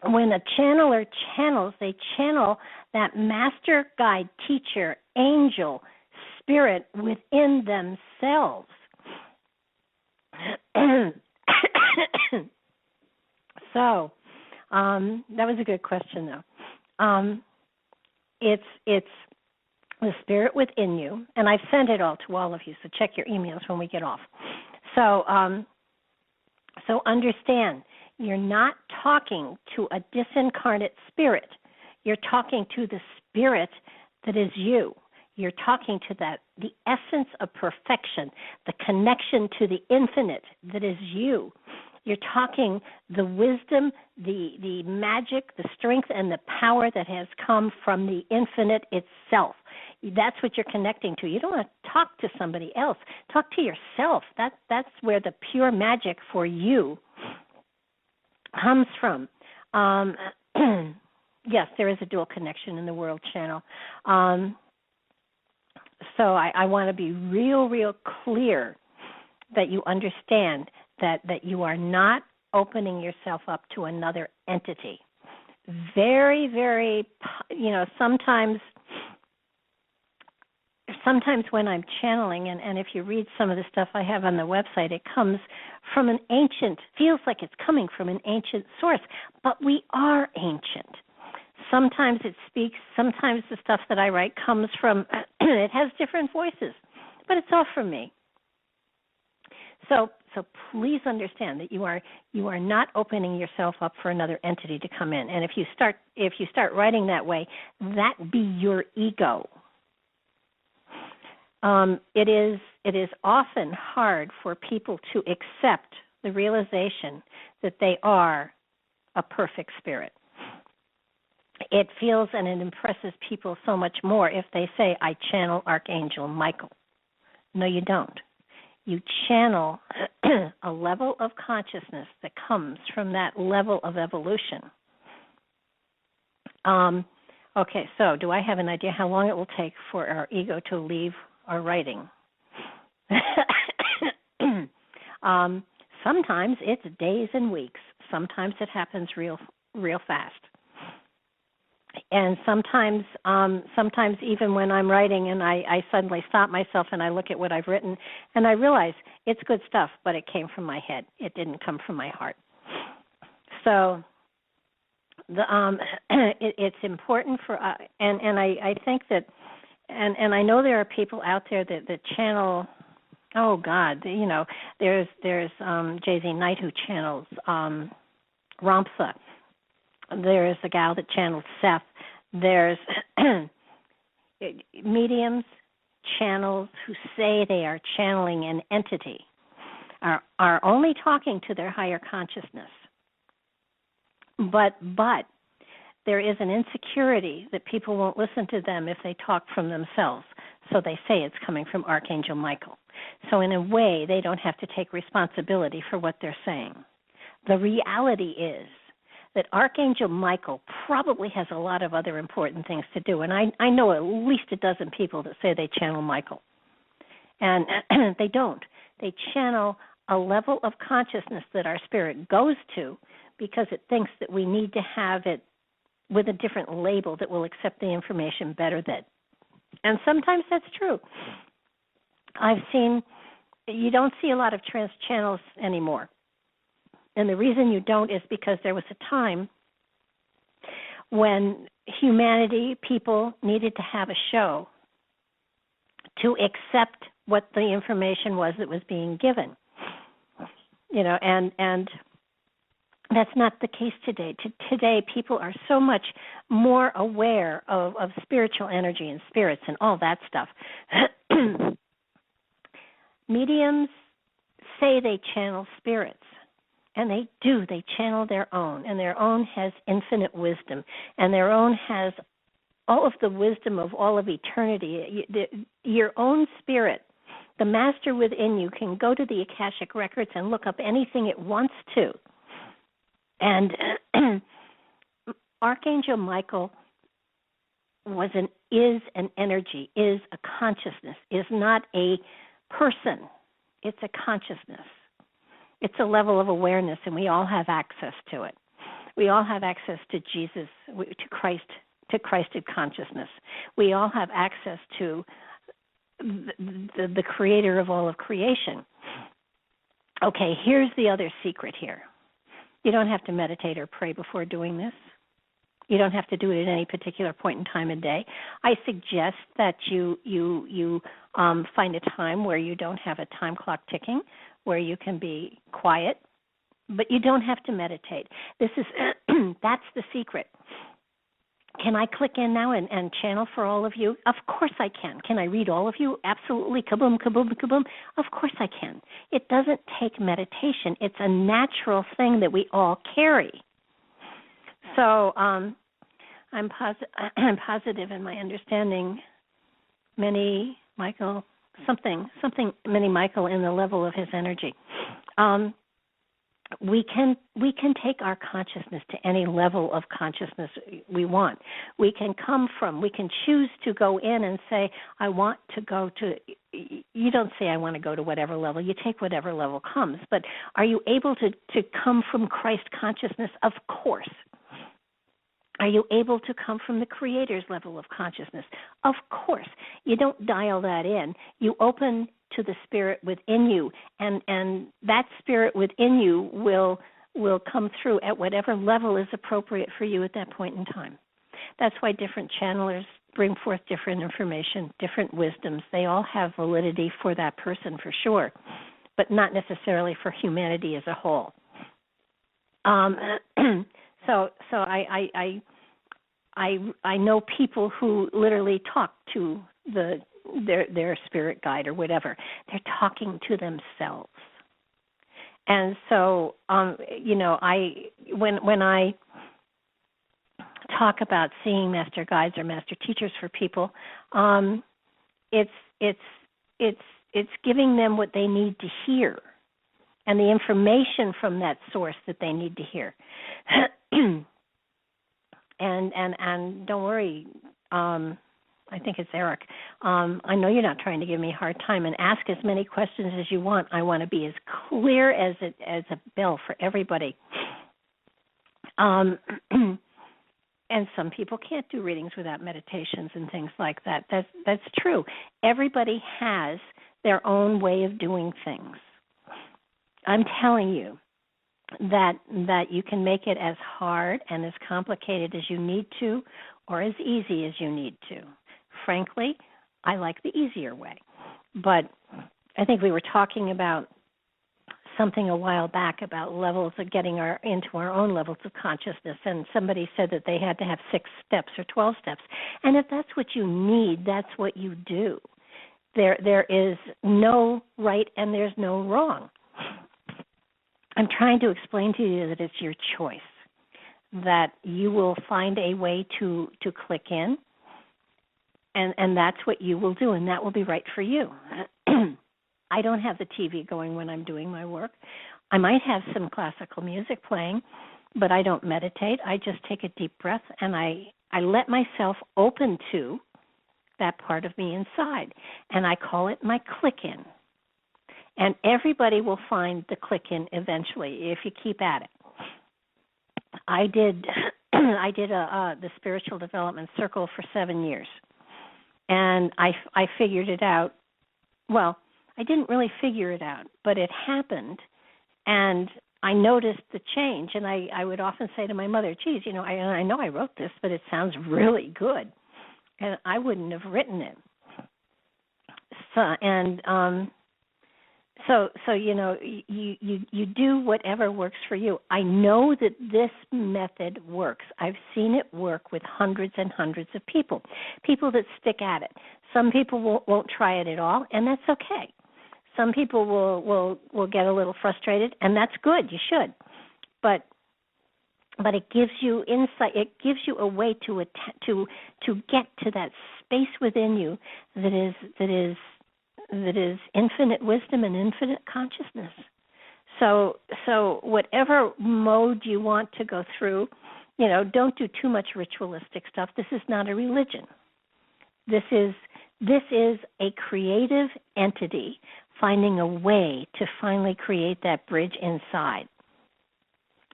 When a channeler channels, they channel that master, guide, teacher, angel, spirit within themselves. So, that was a good question, though. It's the spirit within you, and I've sent it all to all of you, so check your emails when we get off. So understand, you're not talking to a disincarnate spirit. You're talking to the spirit that is you. You're talking to the essence of perfection, the connection to the infinite that is you. You're talking the wisdom, the magic, the strength, and the power that has come from the infinite itself. That's what you're connecting to. You don't want to talk to somebody else. Talk to yourself. That's where the pure magic for you comes from. Yes, there is a dual connection in the World Channel. So I want to be real clear that you understand that you are not opening yourself up to another entity. Very, very, sometimes sometimes when I'm channeling, and if you read some of the stuff I have on the website, it comes from an ancient, feels like it's coming from an ancient source, but we are ancient. Sometimes it speaks, sometimes the stuff that I write comes from, it has different voices, but it's all from me. So please understand that you are not opening yourself up for another entity to come in. And if you start writing that way, that be your ego. It is often hard for people to accept the realization that they are a perfect spirit. It feels and it impresses people so much more if they say, I channel Archangel Michael. No, you don't. You channel a level of consciousness that comes from that level of evolution. Okay, so do I have an idea how long it will take for our ego to leave our writing? Sometimes it's days and weeks. Sometimes it happens real fast. And sometimes even when I'm writing and I suddenly stop myself and I look at what I've written and I realize it's good stuff, but it came from my head. It didn't come from my heart. So it's important for and I think that and I know there are people out there that channel. Oh God, you know, there's J.Z. Knight who channels Ramsa. There's a gal that channels Seth. There's mediums, channels who say they are channeling an entity, are only talking to their higher consciousness. But there is an insecurity that people won't listen to them if they talk from themselves. So they say it's coming from Archangel Michael. So in a way, they don't have to take responsibility for what they're saying. The reality is that Archangel Michael probably has a lot of other important things to do. And I know at least a dozen people that say they channel Michael. And they don't. They channel a level of consciousness that our spirit goes to because it thinks that we need to have it with a different label that will accept the information better than. And sometimes that's true. You don't see a lot of trance channels anymore. And the reason you don't is because there was a time when humanity, people needed to have a show to accept what the information was that was being given. You know, and that's not the case today. Today, people are so much more aware of spiritual energy and spirits and all that stuff. Mediums say they channel spirits. And they do. They channel their own. And their own has infinite wisdom. And their own has all of the wisdom of all of eternity. Your own spirit, the master within you, can go to the Akashic Records and look up anything it wants to. And Archangel Michael is an energy, is a consciousness, is not a person. It's a consciousness. It's a level of awareness, and we all have access to it. We all have access to Jesus, to Christ, to Christed consciousness. We all have access to the creator of all of creation. Okay, here's the other secret here. You don't have to meditate or pray before doing this. You don't have to do it at any particular point in time of day. I suggest that you find a time where you don't have a time clock ticking, where you can be quiet, but you don't have to meditate. This is that's the secret. Can I click in now and channel for all of you? Of course I can. Can I read all of you? Absolutely. Kaboom, kaboom, kaboom. Of course I can. It doesn't take meditation. It's a natural thing that we all carry. So I'm positive in my understanding Mini Michael in the level of his energy. We can take our consciousness to any level of consciousness we want. We can choose to go in and say, I want to go to, you don't say I want to go to whatever level, you take whatever level comes, but are you able to come from Christ consciousness? Of course. Are you able to come from the Creator's level of consciousness? Of course. You don't dial that in. You open to the spirit within you, and that spirit within you will come through at whatever level is appropriate for you at that point in time. That's why different channelers bring forth different information, different wisdoms. They all have validity for that person for sure, but not necessarily for humanity as a whole. So I know people who literally talk to their spirit guide or whatever. They're talking to themselves. And so when I talk about seeing master guides or master teachers for people, it's giving them what they need to hear and the information from that source that they need to hear. And don't worry, I think it's Eric. I know you're not trying to give me a hard time, and ask as many questions as you want. I want to be as clear as a bell for everybody. And some people can't do readings without meditations and things like that. That's true. Everybody has their own way of doing things. I'm telling you that you can make it as hard and as complicated as you need to, or as easy as you need to. Frankly, I like the easier way. But I think we were talking about something a while back about levels of getting into our own levels of consciousness, and somebody said that they had to have 6 steps or 12 steps. And if that's what you need, that's what you do. There is no right and there's no wrong. I'm trying to explain to you that it's your choice, that you will find a way to click in, and that's what you will do, and that will be right for you. I don't have the TV going when I'm doing my work. I might have some classical music playing, but I don't meditate. I just take a deep breath, and I let myself open to that part of me inside, and I call it my click-in. And everybody will find the click-in eventually if you keep at it. I did the Spiritual Development Circle for 7 years, and I figured it out. Well, I didn't really figure it out, but it happened, and I noticed the change. And I would often say to my mother, geez, I know I wrote this, but it sounds really good. And I wouldn't have written it. So you do whatever works for you. I know that this method works. I've seen it work with hundreds and hundreds of people that stick at it. Some people won't try it at all, and that's okay. Some people will get a little frustrated, and that's good. You should, but it gives you insight. It gives you a way to get to that space within you that is infinite wisdom and infinite consciousness. So whatever mode you want to go through, don't do too much ritualistic stuff. This is not a religion. This is a creative entity finding a way to finally create that bridge inside.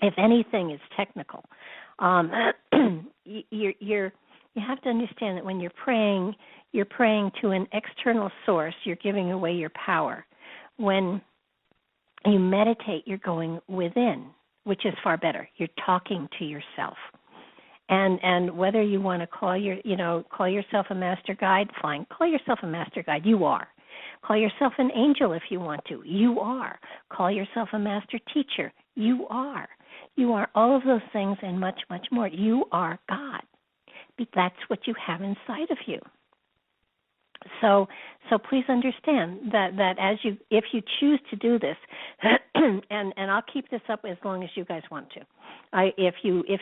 If anything, it's technical. You have to understand that when you're praying to an external source. You're giving away your power. When you meditate, you're going within, which is far better. You're talking to yourself. And whether you want to call yourself a master guide, fine. Call yourself a master guide. You are. Call yourself an angel if you want to. You are. Call yourself a master teacher. You are. You are all of those things and much, much more. You are God. That's what you have inside of you. So please understand that if you choose to do this, and I'll keep this up as long as you guys want to. If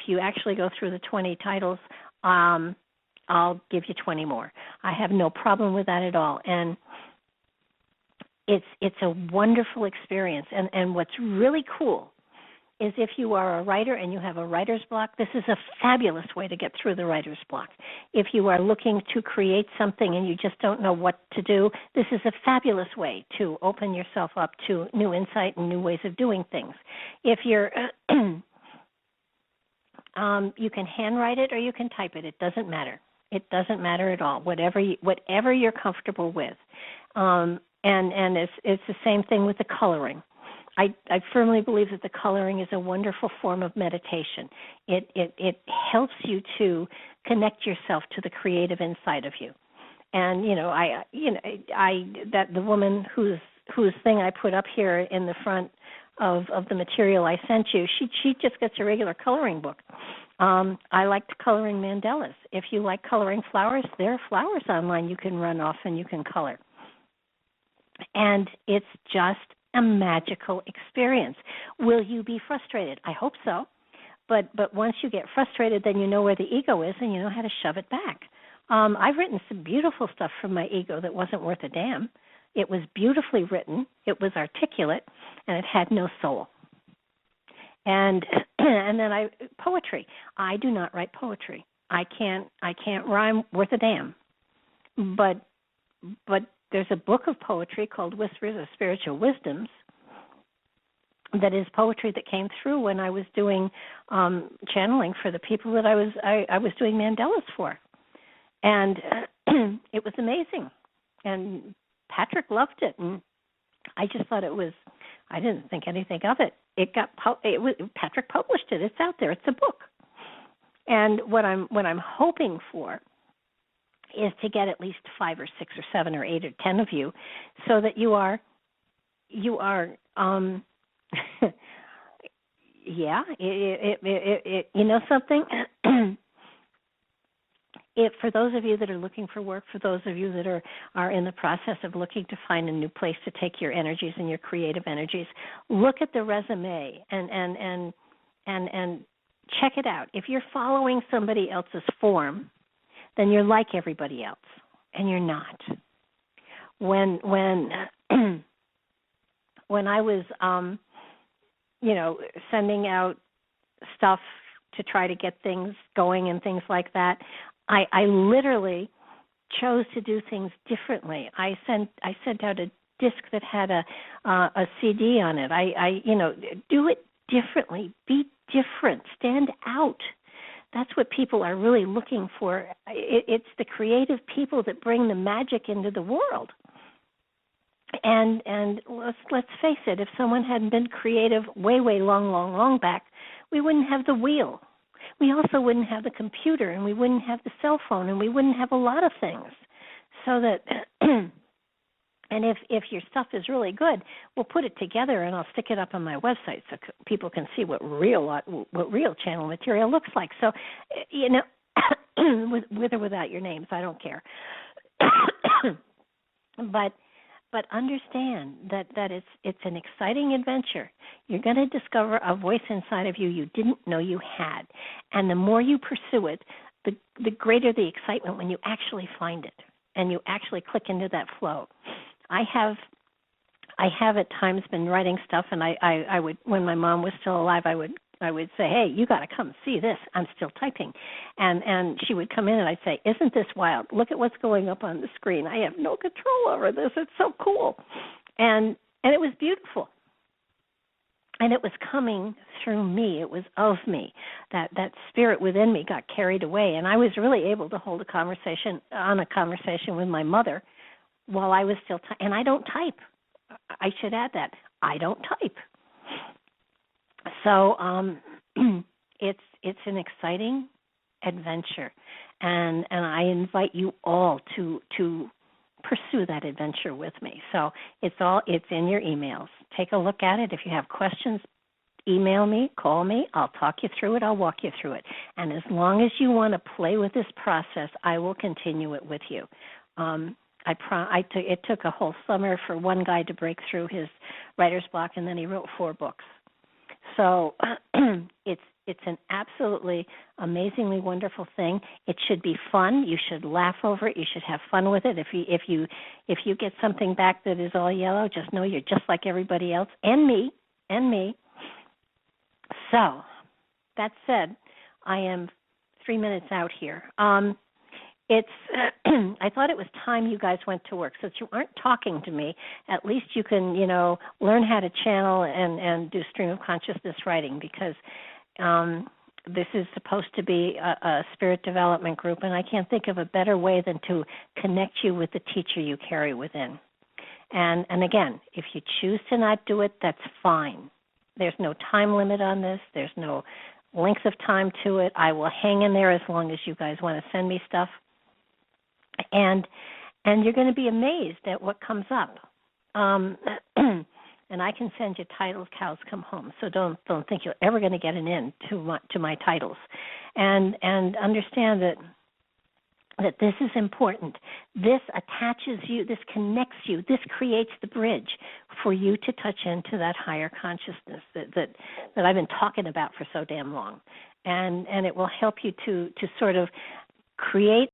you actually go through the 20 titles, I'll give you 20 more. I have no problem with that at all. And it's a wonderful experience. And what's really cool is if you are a writer and you have a writer's block, this is a fabulous way to get through the writer's block. If you are looking to create something and you just don't know what to do, this is a fabulous way to open yourself up to new insight and new ways of doing things. If you're You can handwrite it or you can type it. It doesn't matter. It doesn't matter at all. Whatever you're comfortable with. And it's the same thing with the coloring. I firmly believe that the coloring is a wonderful form of meditation. It helps you to connect yourself to the creative inside of you. And that the woman whose thing I put up here in the front of the material I sent you, she just gets a regular coloring book. I liked coloring mandalas. If you like coloring flowers, there are flowers online you can run off and you can color. And it's just a magical experience. Will you be frustrated? I hope so. But once you get frustrated, then you know where the ego is and you know how to shove it back. I've written some beautiful stuff from my ego that wasn't worth a damn. It was beautifully written, it was articulate, and it had no soul. And then poetry. I do not write poetry. I can't rhyme worth a damn. But there's a book of poetry called Whispers of Spiritual Wisdoms that is poetry that came through when I was doing channeling for the people that I was doing mandalas for. And it was amazing. And Patrick loved it, and I just thought I didn't think anything of it. Patrick published it. It's out there. It's a book. And what I'm hoping for is to get at least 5 or 6 or 7 or 8 or 10 of you, so that you are yeah, you know something. For those of you that are looking for work, for those of you that are in the process of looking to find a new place to take your energies and your creative energies, look at the resume and check it out. If you're following somebody else's form, then you're like everybody else, and you're not. When I was sending out stuff to try to get things going and things like that, I literally chose to do things differently. I sent out a disc that had a CD on it. I do it differently. Be different. Stand out. That's what people are really looking for. It's the creative people that bring the magic into the world. And let's face it, if someone hadn't been creative way long back, we wouldn't have the wheel. We also wouldn't have the computer, and we wouldn't have the cell phone, and we wouldn't have a lot of things. So that, and if your stuff is really good, we'll put it together, and I'll stick it up on my website so people can see what real channel material looks like. So, with or without your names, I don't care. But understand that it's an exciting adventure. You're going to discover a voice inside of you didn't know you had. And the more you pursue it, the greater the excitement when you actually find it and you actually click into that flow. I have at times been writing stuff, and I would, when my mom was still alive, I would say, hey, you got to come see this. I'm still typing. And she would come in and I'd say, isn't this wild? Look at what's going up on the screen. I have no control over this. It's so cool. And it was beautiful. And it was coming through me. It was of me. That spirit within me got carried away. And I was really able to hold a conversation with my mother while I was still and I don't type. I should add that. I don't type. So it's an exciting adventure, and I invite you all to pursue that adventure with me. So it's in your emails. Take a look at it. If you have questions, email me, call me. I'll talk you through it. I'll walk you through it. And as long as you want to play with this process, I will continue it with you. It took a whole summer for one guy to break through his writer's block, and then he wrote 4 books. So it's an absolutely amazingly wonderful thing. It should be fun. You should laugh over it. You should have fun with it. If you get something back that is all yellow, just know you're just like everybody else, and me. So that said, I am 3 minutes out here. I thought it was time you guys went to work. Since you aren't talking to me, at least you can, learn how to channel and do stream of consciousness writing, because this is supposed to be a spirit development group, and I can't think of a better way than to connect you with the teacher you carry within. And again, if you choose to not do it, that's fine. There's no time limit on this. There's no length of time to it. I will hang in there as long as you guys want to send me stuff. And you're going to be amazed at what comes up. And I can send you titles, cows come home. So don't think you're ever going to get an in to my titles. And understand that this is important. This attaches you, this connects you, this creates the bridge for you to touch into that higher consciousness that I've been talking about for so damn long. And it will help you to sort of create